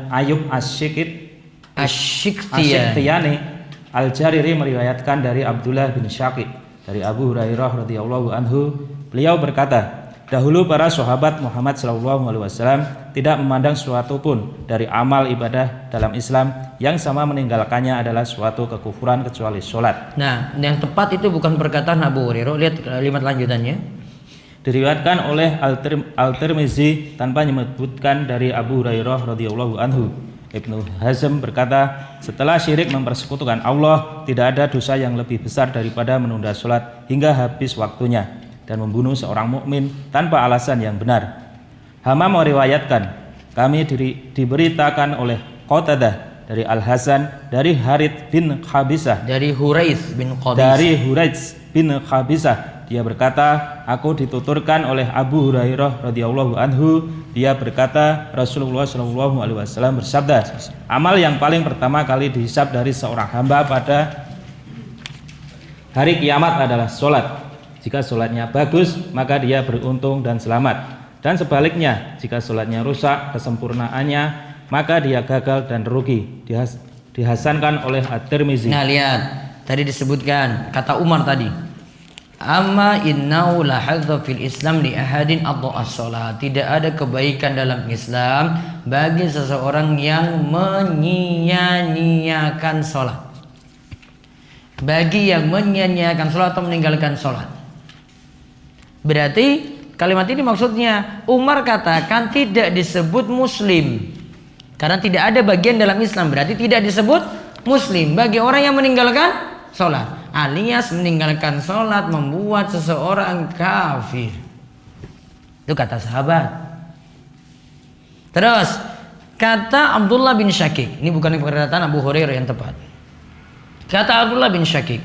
Ayub Asy-Syiktiyani. Al-Jariri meriwayatkan dari Abdullah bin Syaqi dari Abu Hurairah radhiyallahu anhu, beliau berkata, dahulu para sahabat Muhammad SAW tidak memandang suatu pun dari amal ibadah dalam Islam yang sama meninggalkannya adalah suatu kekufuran kecuali sholat. Nah, yang tepat itu bukan perkataan Abu Hurairah. Lihat kalimat lanjutannya. Diriwayatkan oleh Al-Tirmizi tanpa menyebutkan dari Abu Hurairah radhiyallahu anhu. Ibnu Hazm berkata, setelah syirik mempersekutukan Allah, tidak ada dosa yang lebih besar daripada menunda sholat hingga habis waktunya dan membunuh seorang mukmin tanpa alasan yang benar. Hammam meriwayatkan, kami diberitakan oleh Qatadah dari Al-Hasan dari Harith bin Khabisah dari Huraits bin Khabisah. Dia berkata, aku dituturkan oleh Abu Hurairah radhiyallahu anhu. Dia berkata, Rasulullah SAW bersabda, amal yang paling pertama kali dihisab dari seorang hamba pada hari kiamat adalah sholat. Jika sholatnya bagus, maka dia beruntung dan selamat. Dan sebaliknya, jika sholatnya rusak kesempurnaannya, maka dia gagal dan rugi. Dihasankan oleh At-Tirmizi. Nah lihat, tadi disebutkan kata Umar tadi. Amma innahu la hadza fil Islam li ahadin adha'a shalah. Tidak ada kebaikan dalam Islam bagi seseorang yang menyia-nyiakan salat. Bagi yang menyia-nyiakan salat atau meninggalkan salat. Berarti kalimat ini maksudnya Umar katakan tidak disebut muslim. Karena tidak ada bagian dalam Islam, berarti tidak disebut muslim bagi orang yang meninggalkan salat. Alias meninggalkan sholat membuat seseorang kafir. Itu kata sahabat. Terus kata Abdullah bin Syakik, ini bukan perkataan Abu Hurairah yang tepat. Kata Abdullah bin Syakik,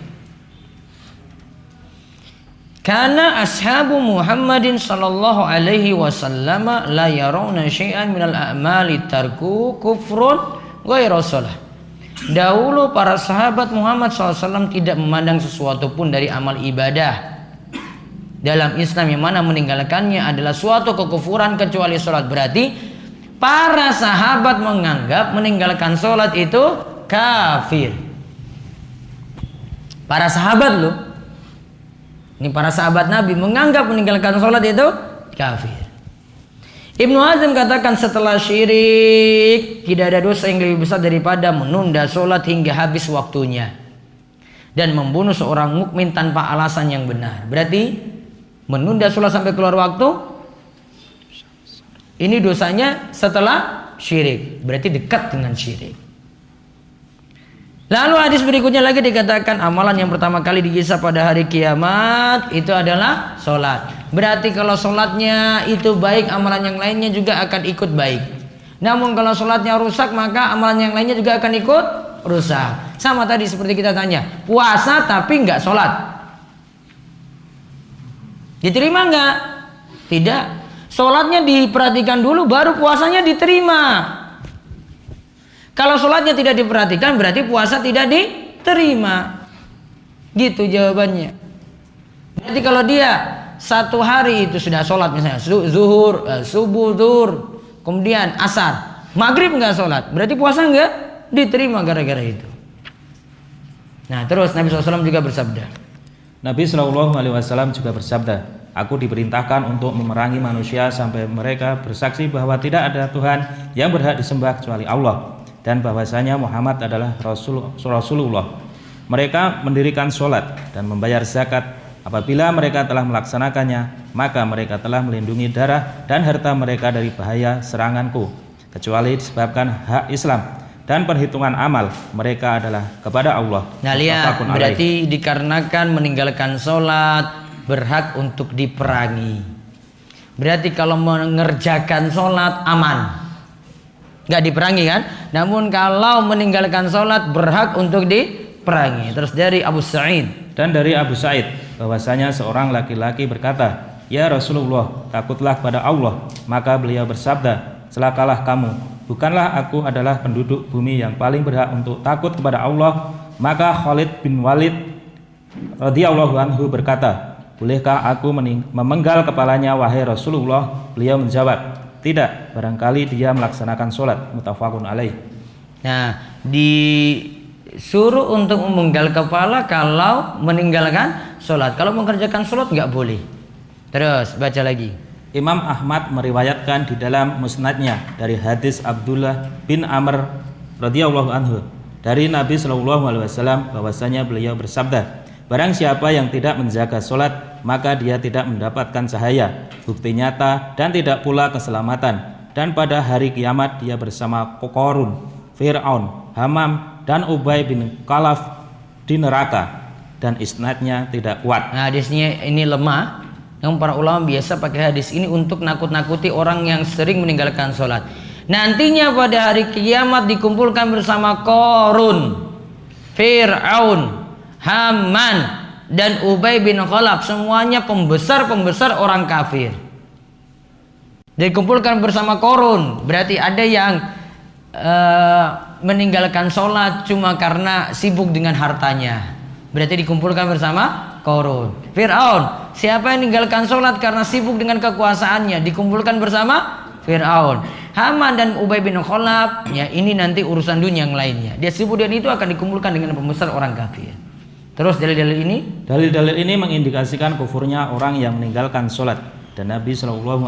karena ashabu Muhammadin sallallahu alaihi wasallam la yarawna syai'an minal a'mali tarku kufrun ghairu shalah. Dahulu para sahabat Muhammad SAW tidak memandang sesuatu pun dari amal ibadah dalam Islam yang mana meninggalkannya adalah suatu kekufuran kecuali sholat. Berarti para sahabat menganggap meninggalkan sholat itu kafir. Para sahabat loh, ini para sahabat Nabi menganggap meninggalkan sholat itu kafir. Ibnu Hazm katakan setelah syirik tidak ada dosa yang lebih besar daripada menunda sholat hingga habis waktunya dan membunuh seorang mukmin tanpa alasan yang benar. Berarti menunda sholat sampai keluar waktu ini dosanya setelah syirik, berarti dekat dengan syirik. Lalu hadis berikutnya lagi dikatakan amalan yang pertama kali dihisab pada hari kiamat itu adalah sholat. Berarti kalau sholatnya itu baik, amalan yang lainnya juga akan ikut baik. Namun kalau sholatnya rusak, maka amalan yang lainnya juga akan ikut rusak. Sama tadi seperti kita tanya, puasa tapi nggak sholat, diterima nggak? Tidak. Sholatnya diperhatikan dulu, baru puasanya diterima. Kalau sholatnya tidak diperhatikan, berarti puasa tidak diterima. Gitu jawabannya. Berarti kalau dia satu hari itu sudah sholat, misalnya zuhur, subuh, zuhur, kemudian asar, maghrib nggak sholat, berarti puasa nggak diterima gara-gara itu. Nah terus Nabi SAW juga bersabda. Nabi SAW juga bersabda, aku diperintahkan untuk memerangi manusia sampai mereka bersaksi bahwa tidak ada Tuhan yang berhak disembah kecuali Allah dan bahwasanya Muhammad adalah Rasulullah. Mereka mendirikan sholat dan membayar zakat. Apabila mereka telah melaksanakannya, maka mereka telah melindungi darah dan harta mereka dari bahaya seranganku, kecuali disebabkan hak Islam dan perhitungan amal mereka adalah kepada Allah. Nah lihat, berarti dikarenakan meninggalkan sholat berhak untuk diperangi. Berarti kalau mengerjakan sholat aman, nggak diperangi kan? Namun kalau meninggalkan sholat berhak untuk diperangi. Terus dari Abu Sa'id. Dan dari Abu Sa'id bahwasanya seorang laki-laki berkata, ya Rasulullah, takutlah pada Allah. Maka beliau bersabda, celakalah kamu, bukanlah aku adalah penduduk bumi yang paling berhak untuk takut kepada Allah? Maka Khalid bin Walid radhiyallahu anhu berkata, bolehkah aku memenggal kepalanya wahai Rasulullah? Beliau menjawab, tidak, barangkali dia melaksanakan sholat. Muttafaqun alaih. Nah, disuruh untuk memenggal kepala kalau meninggalkan sholat. Kalau mengerjakan sholat nggak boleh. Terus baca lagi. Imam Ahmad meriwayatkan di dalam musnadnya dari hadis Abdullah bin Amr radhiyallahu anhu dari Nabi SAW bahwasanya beliau bersabda, barang siapa yang tidak menjaga sholat, maka dia tidak mendapatkan cahaya, bukti nyata, dan tidak pula keselamatan. Dan pada hari kiamat dia bersama Qarun, Fir'aun, Hamam, dan Ubay bin Khalaf di neraka. Dan isnadnya tidak kuat. Nah hadisnya ini lemah. Yang para ulama biasa pakai hadis ini untuk nakut-nakuti orang yang sering meninggalkan sholat. Nantinya pada hari kiamat dikumpulkan bersama Qarun, Fir'aun, Haman, dan Ubay bin Khalaf, semuanya pembesar-pembesar orang kafir. Dikumpulkan bersama Qarun, berarti ada yang meninggalkan sholat cuma karena sibuk dengan hartanya, berarti dikumpulkan bersama Qarun. Fir'aun, siapa yang meninggalkan sholat karena sibuk dengan kekuasaannya, dikumpulkan bersama Fir'aun. Haman dan Ubay bin Khalaf, ya ini nanti urusan dunia yang lainnya. Dia sibuk dengan itu akan dikumpulkan dengan pembesar orang kafir. Terus dalil-dalil ini? Dalil-dalil ini mengindikasikan kufurnya orang yang meninggalkan sholat. Dan Nabi SAW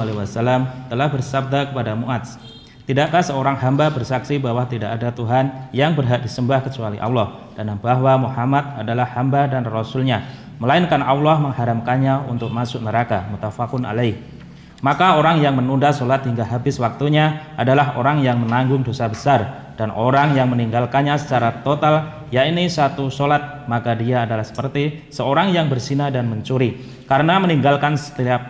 telah bersabda kepada Mu'adz, tidakkah seorang hamba bersaksi bahwa tidak ada Tuhan yang berhak disembah kecuali Allah, dan bahwa Muhammad adalah hamba dan rasulnya, melainkan Allah mengharamkannya untuk masuk neraka. Muttafaqun alaih. Maka orang yang menunda sholat hingga habis waktunya adalah orang yang menanggung dosa besar, dan orang yang meninggalkannya secara total, yakni satu sholat, maka dia adalah seperti seorang yang berzina dan mencuri, karena meninggalkan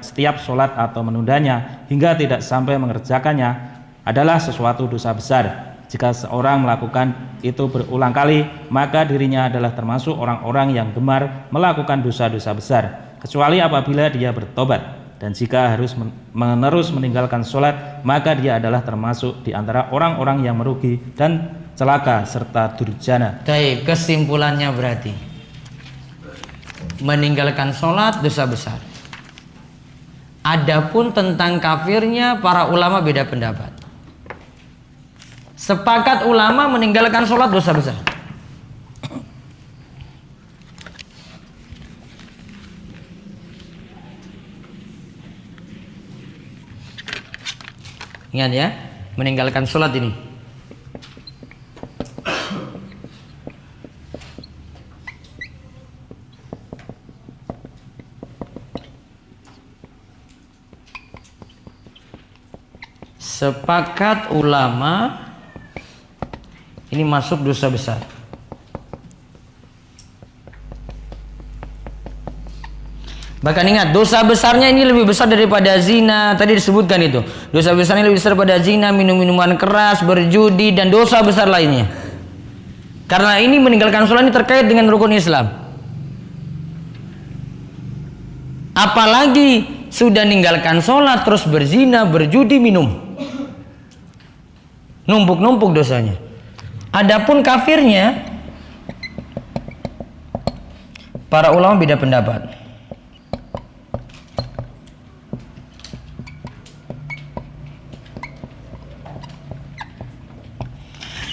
setiap sholat atau menundanya hingga tidak sampai mengerjakannya adalah sesuatu dosa besar. Jika seorang melakukan itu berulang kali, maka dirinya adalah termasuk orang-orang yang gemar melakukan dosa-dosa besar, kecuali apabila dia bertobat. Dan jika harus menerus meninggalkan sholat, maka dia adalah termasuk di antara orang-orang yang merugi dan celaka serta durjana. Baik, kesimpulannya berarti meninggalkan sholat dosa besar. Adapun tentang kafirnya para ulama beda pendapat. Sepakat ulama meninggalkan sholat dosa besar. Ingat ya, meninggalkan sholat ini. Sepakat ulama ini masuk dosa besar. Bahkan ingat, dosa besarnya ini lebih besar daripada zina. Tadi disebutkan itu. Dosa besarnya lebih besar daripada zina, minum minuman keras, berjudi, dan dosa besar lainnya. Karena ini meninggalkan sholat ini terkait dengan rukun Islam. Apalagi sudah meninggalkan sholat terus berzina, berjudi, minum. Numpuk-numpuk dosanya. Adapun kafirnya, para ulama beda pendapat.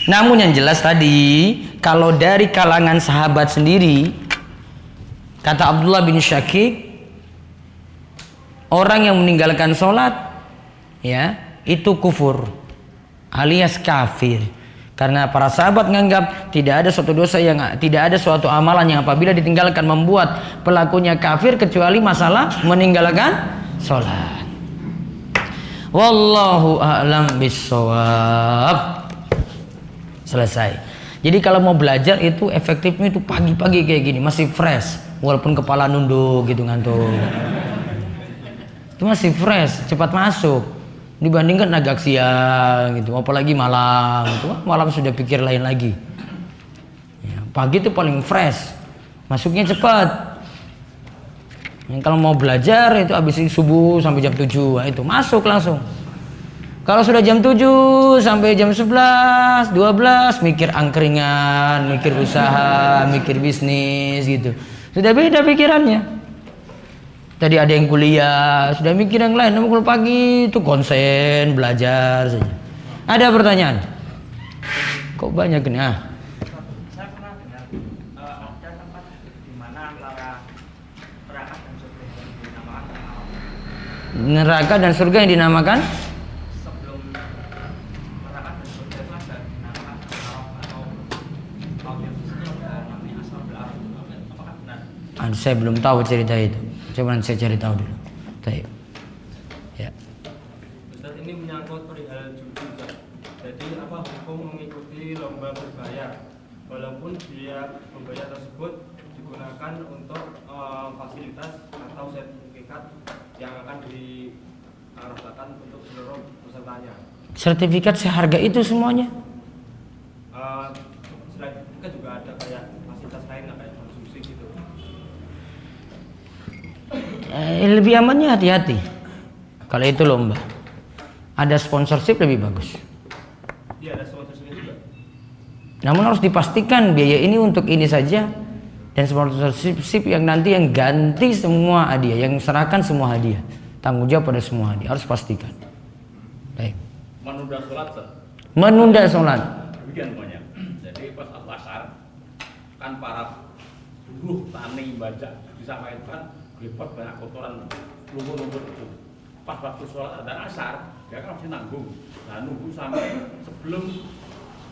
Namun yang jelas tadi, kalau dari kalangan sahabat sendiri, kata Abdullah bin Syakik, orang yang meninggalkan sholat, ya, itu kufur, alias kafir. Karena para sahabat menganggap tidak ada suatu dosa yang tidak ada suatu amalan yang apabila ditinggalkan membuat pelakunya kafir kecuali masalah meninggalkan sholat. Wallahu a'lam bissawab. Selesai. Jadi kalau mau belajar itu efektifnya itu pagi-pagi kayak gini, masih fresh, walaupun kepala nunduk gitu ngantuk. Itu masih fresh, cepat masuk. Dibandingkan agak siang gitu, apalagi malam itu, malam sudah pikir lain lagi. Ya, pagi itu paling fresh, masuknya cepat. Kalau mau belajar itu habis subuh sampai jam 7, nah itu masuk langsung. Kalau sudah jam 7 sampai jam 11, 12 mikir angkringan, mikir usaha, mikir bisnis gitu. Sudah beda pikirannya. Tadi ada yang kuliah, sudah mikir yang lain. Namun kalau pagi itu konsen, belajar saja. Ada pertanyaan? Kok banyak ini? Saya pernah dengar ada tempat di mana antara neraka dan surga yang dinamakan Neraka dan surga yang dinamakan? sebelum neraka dan surga itu ada dinamakan Araf atau Tauhid itu ada namanya Ashabul Araf. Apakah benar? Saya belum tahu cerita itu. Coba nanti saya cari tahu dulu. Baik. Ya. Ustaz, ini menyangkut perihal judi, Ustaz. Jadi apa hukum mengikuti lomba berbayar walaupun biaya membayar tersebut digunakan untuk fasilitas atau sertifikat yang akan dirasakan untuk seluruh pesertanya. Sertifikat seharga itu semuanya? Selain itu juga ada kayak fasilitas lain kayak konsumsi gitu. Lebih amannya hati-hati. Kalau itu lomba, ada sponsorship lebih bagus. Iya, ada sponsorship juga. Namun harus dipastikan biaya ini untuk ini saja, dan sponsorship yang nanti yang ganti semua hadiah, yang serahkan semua hadiah, tanggung jawab pada semua hadiah, harus pastikan. Baik. Menunda sholat, Menunda sholat. demikian banyak. Jadi pas asar kan para buruh tani baca disampaikan repot banyak kotoran lumpur-lumpur itu. Pas waktu sholat ada asar, dia kan masih nanggung. Nah nunggu sampai sebelum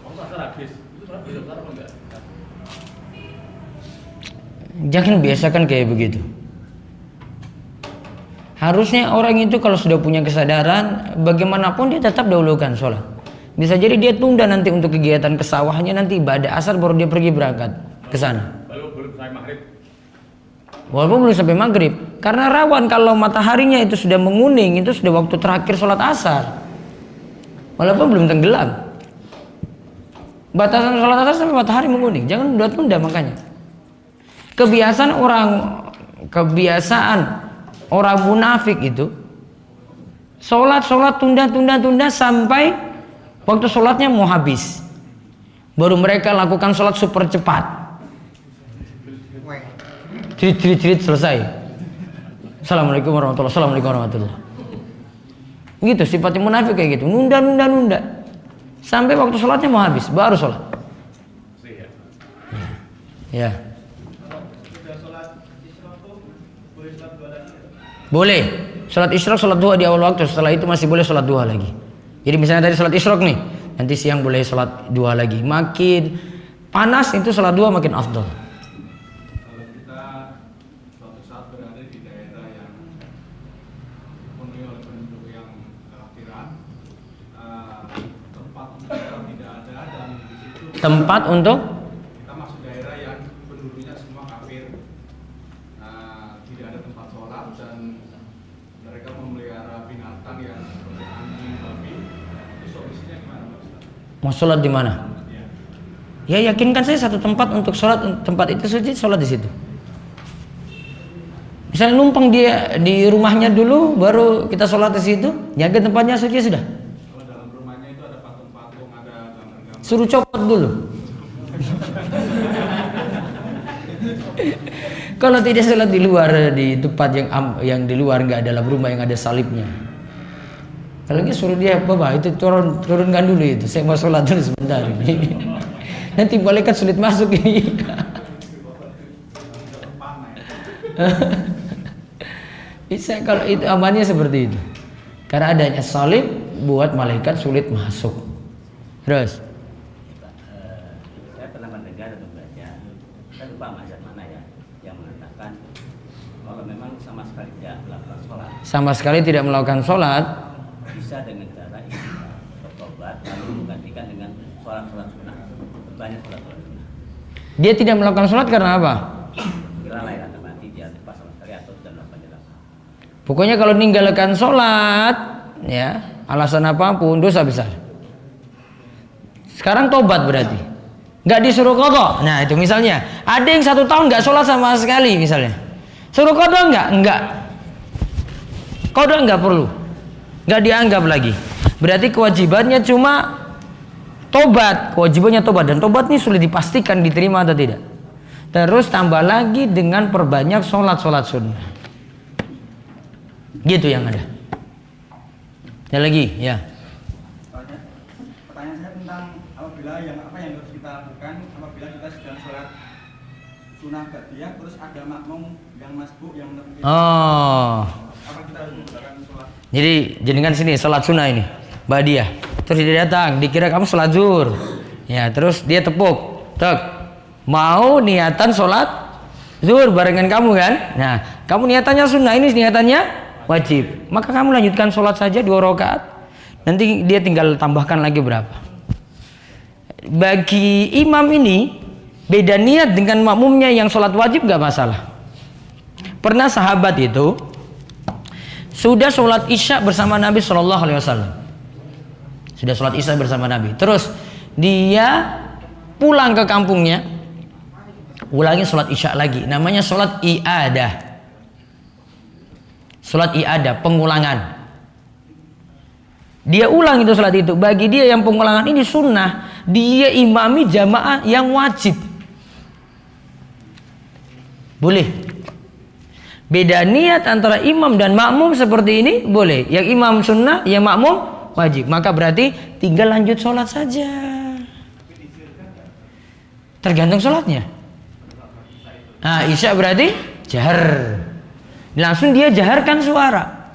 waktu asar habis. Itu sholat bisa besar apa enggak? Jangan biasakan kayak begitu. Harusnya orang itu kalau sudah punya kesadaran, bagaimanapun dia tetap dahulukan sholat. Bisa jadi dia tunda nanti untuk kegiatan kesawahnya, nanti ibadah asar baru dia pergi berangkat ke sana. Lalu belum sampai maghrib. Walaupun belum sampai maghrib, karena rawan kalau mataharinya itu sudah menguning, itu sudah waktu terakhir sholat asar. Walaupun belum tenggelam. Batasan sholat asar sampai matahari menguning. Jangan tunda-tunda makanya. Kebiasaan orang munafik itu sholat tunda sampai waktu sholatnya mau habis. Baru mereka lakukan sholat super cepat. Cerit selesai. Assalamualaikum warahmatullahi. Gitu sifatnya munafik kayak gitu. Nunda. Sampai waktu sholatnya mau habis, baru sholat. Ya. Boleh. Sholat isyraq, sholat duha di awal waktu. Setelah itu masih boleh sholat duha lagi. Jadi misalnya tadi sholat isyraq nih, nanti siang boleh sholat duha lagi. Makin panas itu sholat duha makin afdal. Kalau kita suatu saat berada di daerah yang dipenuhi oleh penduduk yang kafiran, tempat untuk sholat tidak ada, dan di situ Tempat untuk kita masuk daerah yang penduduknya semua kafir, tidak ada tempat sholat dan mereka memelihara binatang yang seperti anjing, babi. Itu solusinya gimana, Pak Ustaz? mau sholat di mana? Ya yakinkan saya satu tempat untuk sholat, tempat itu suci, sholat di situ. Misalnya numpang dia di rumahnya dulu, baru kita sholat di situ, jaga tempatnya suci sudah. Kalau dalam rumahnya itu ada patung-patung, ada gambar-gambar. Suruh copot dulu. Kalau tidak sholat di luar, di tempat yang di luar, nggak dalam rumah yang ada salibnya. Kalau gitu suruh dia, bapak itu turunkan dulu itu, saya mau sholat dulu sebentar ini. Nanti malaikat sulit masuk ini. Bisa kalau itu amannya seperti itu. Karena adanya salib buat malaikat sulit masuk. Terus Saya pernah mendengar atau baca, saya lupa mazhab mana ya, yang mengatakan kalau memang sama sekali tidak melakukan sholat, sama sekali tidak melakukan sholat, bisa dengan cara istighfar, bertobat, lalu menggantikan dengan sholat sunnah, banyak sholat sunnah. dia tidak melakukan sholat karena apa? Kira lain atau mati dia lupa sama sekali atau tidak melakukan jalan. Pokoknya kalau meninggalkan sholat, ya alasan apapun dosa besar. Sekarang tobat berarti, nggak disuruh qadha. Nah itu misalnya ada yang 1 tahun nggak sholat sama sekali misalnya, suruh qadha nggak, qadha nggak perlu, nggak dianggap lagi. Berarti kewajibannya cuma tobat, kewajibannya tobat, dan tobat ini sulit dipastikan diterima atau tidak. Terus tambah lagi dengan perbanyak sholat sunnah. Gitu yang ada. Ada lagi, ya. Pertanyaan saya tentang apabila yang harus kita lakukan apabila kita sedang sholat sunnah ba'diyah terus ada makmum yang masbuk yang menepuk. Oh. Apa kita harus menggunakan sholat? Jadi jenengan sini sholat sunnah ini, ba'diyah. Terus dia datang, dikira kamu sholat zuhur. Ya, terus dia tepuk. Tek. Mau niatan sholat zuhur barengan kamu kan? Nah, kamu niatannya sunnah, ini niatannya wajib. Maka kamu lanjutkan sholat saja 2 rakaat. Nanti dia tinggal tambahkan lagi berapa. Bagi imam ini beda niat dengan makmumnya yang sholat wajib nggak masalah. Pernah sahabat itu sudah sholat isya bersama Nabi Shallallahu Alaihi Wasallam. Sudah sholat isya bersama Nabi. Terus dia pulang ke kampungnya, ulangi sholat isya lagi. Namanya sholat i'adah. Sholat i'adah, pengulangan. Dia ulang itu sholat itu. Bagi dia yang pengulangan ini sunnah, dia imami jamaah yang wajib. Boleh. Beda niat antara imam dan makmum seperti ini boleh. Yang imam sunnah, yang makmum wajib. Maka berarti tinggal lanjut sholat saja. Tergantung sholatnya. Nah, isya berarti jahar. Langsung dia jaharkan suara.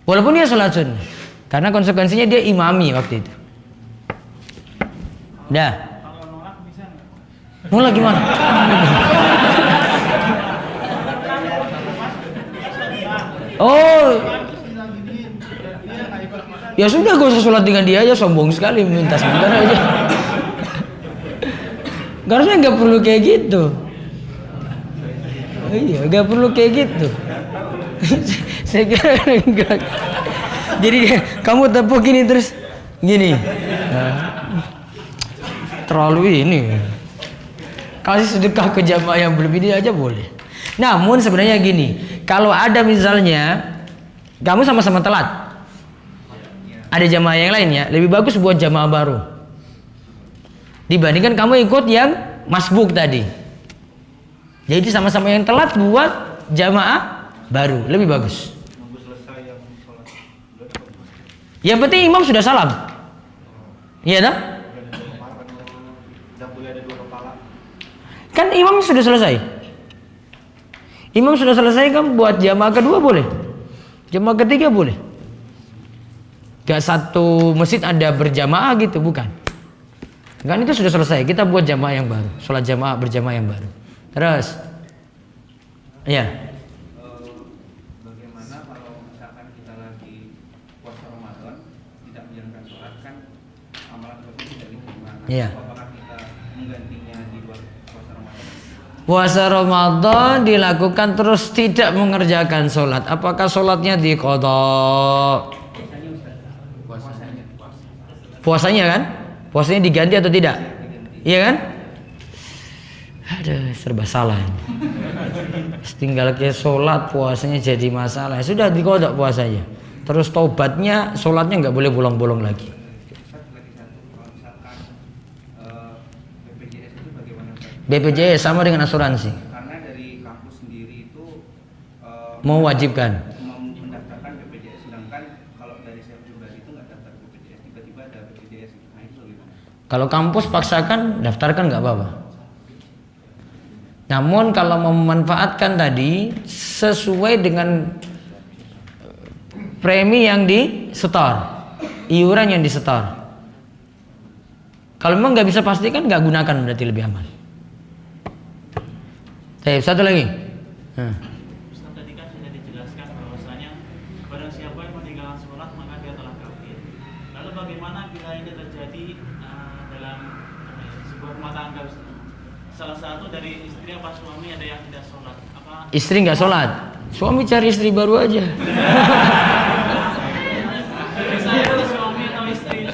Walaupun dia sholat sunnah. Karena konsekuensinya dia imami waktu itu. Dah. Nolak gimana? Oh. Ya sudah, gak usah sholat dengan dia aja, sombong sekali, minta sebentar aja. Harusnya nggak perlu kayak gitu. Iya, nggak perlu kayak gitu. Saya kira enggak. Jadi kamu tepuk gini terus gini. Terlalu ini. Kasih sedekah ke jamaah yang belum ini aja boleh. Namun sebenarnya gini, kalau ada misalnya kamu sama-sama telat, ada jamaah yang lain ya, lebih bagus buat jamaah baru dibandingkan kamu ikut yang masbuk tadi. Jadi sama-sama yang telat buat jamaah baru lebih bagus. Yang penting imam sudah salam. Iya tak? Kan imam sudah selesai. Imam sudah selesai kan buat jamaah kedua boleh. Jamaah ketiga boleh. Gak satu masjid ada berjamaah gitu, bukan. Kan itu sudah selesai. Kita buat jamaah yang baru. Sholat jamaah berjamaah yang baru. Terus. Ya. Bagaimana kalau misalkan kita lagi puasa Ramadan tidak menjalankan sholat, kan amalan tersebut tidak diterima. Iya. Apakah kita menggantinya di luar puasa Ramadan? Puasa Ramadan dilakukan terus tidak mengerjakan sholat. Apakah sholatnya diqadha? Puasanya kan? Puasanya diganti atau tidak? Iya kan? Aduh, serba salah. Tinggal ke sholat puasanya jadi masalah. Sudah diqadha puasanya. Terus taubatnya, sholatnya nggak boleh bolong-bolong lagi. BPJS sama dengan asuransi. Karena dari kampus sendiri itu Mewajibkan. mendaftarkan BPJS, sedangkan kalau dari saya pribadi itu nggak daftar BPJS, tiba-tiba ada BPJS. Nah itu bagaimana? Kalau kampus paksakan, daftarkan nggak apa-apa. Namun kalau memanfaatkan tadi sesuai dengan premi yang disetor, iuran yang disetor. Kalau memang nggak bisa pastikan, nggak gunakan, berarti lebih aman. Satu lagi. Ustaz, tadi kan sudah dijelaskan bahwasanya barang siapa yang meninggalkan sholat maka dia telah kafir. Lalu bagaimana bila ini terjadi dalam sebuah rumah tangga, Ustaz? Salah satu dari istri apa suami ada yang tidak sholat, apa? Istri nggak sholat, suami cari istri baru aja. Saya itu suami atau istri,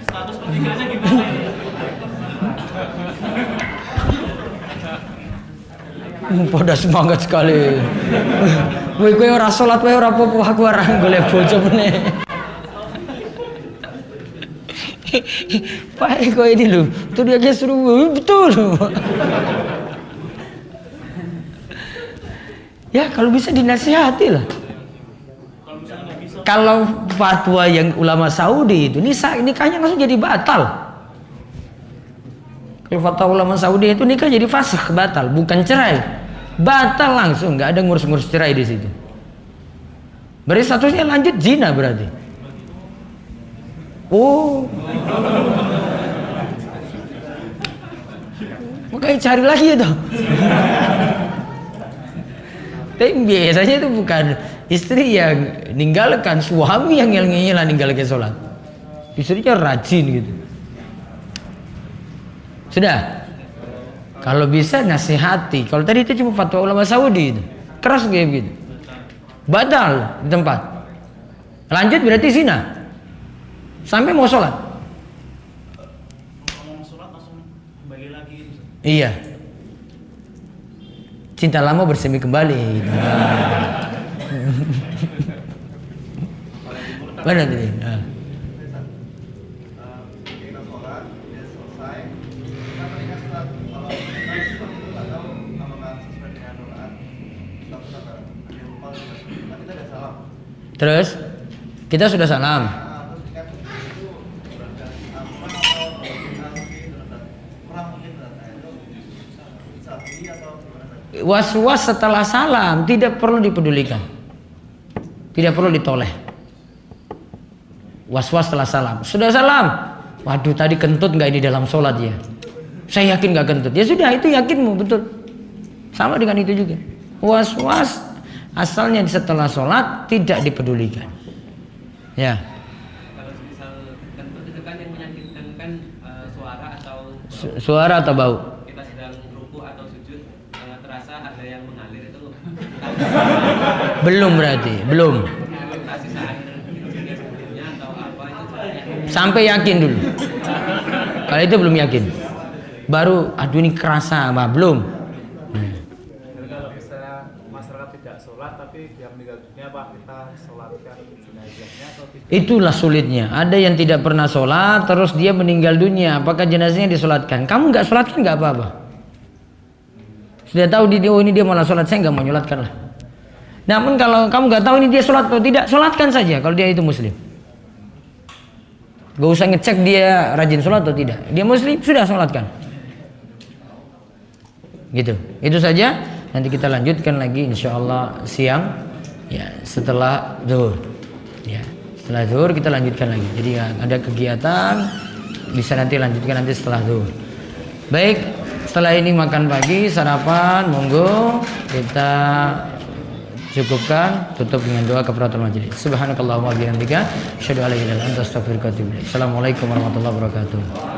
status pernikahannya gimana ini? Pada semangat sekali. Kowe ora salat wae ora apa-apa, aku ora golek bojo meneh. Pak kowe ini lho, tuh dia seru betul. Ya kalau bisa dinasihati lah. Kalau fatwa yang ulama Saudi itu nikahnya langsung jadi batal. Kalau fatwa ulama Saudi itu nikah jadi fasakh, batal, bukan cerai, batal langsung, nggak ada ngurus-ngurus cerai di situ. Berarti statusnya lanjut zina berarti. Oh, makanya cari lagi itu. Tapi biasanya itu bukan istri yang ninggalkan, suami yang ngel-ngelan ninggalkan sholat. Istrinya rajin gitu. Sudah. Kalau bisa nasihati. Kalau tadi itu cuma fatwa ulama Saudi itu. Keras kayak gitu. Batal di tempat. Lanjut berarti zina. Sampai mau sholat. Ngomong sholat langsung kembali lagi. Iya. Cinta lama bersemi kembali. Mana tadi? Terus kita sudah salam. Was-was setelah salam tidak perlu dipedulikan, tidak perlu ditoleh. Was-was setelah salam, sudah salam. Waduh tadi kentut nggak ini dalam sholat ya? Saya yakin nggak kentut. Ya sudah itu yakinmu betul. Sama dengan itu juga. Was-was asalnya setelah sholat tidak dipedulikan. Ya. Kalau misal kentut itu kan yang menyakitkan kan suara atau Suara atau bau? kita sedang ruku atau sujud terasa ada yang mengalir itu. Belum berarti, belum. Sisa air sebelumnya atau apa itu sampai yakin dulu. Kalau itu belum yakin, baru aduh ini kerasa apa belum. Jadi kalau misalnya masyarakat tidak sholat tapi dia meninggal dunia, apa kita sholatkan jenazahnya atau tidak? Itulah sulitnya. Ada yang tidak pernah sholat terus dia meninggal dunia, apakah jenazahnya disolatkan? Kamu nggak sholatkan nggak apa-apa. Sudah tahu oh ini dia malah sholat, saya nggak mau nyolatkan lah. Namun kalau kamu nggak tahu ini dia sholat atau tidak, sholatkan saja kalau dia itu muslim. Gak usah ngecek dia rajin sholat atau tidak. Dia muslim, sudah sholatkan. Gitu. Itu saja. Nanti kita lanjutkan lagi insya Allah siang. Ya, setelah zuhur. Ya, setelah zuhur kita lanjutkan lagi. Jadi ada kegiatan bisa nanti lanjutkan nanti setelah zuhur. Baik, setelah ini makan pagi, sarapan, monggo kita cukupkan, tutup dengan doa kafaratul majelis. Subhanakallahumma wa bihamdika asyhadu an la ilaha illa anta astaghfiruka wa atubu ilaik. Assalamualaikum warahmatullahi wabarakatuh.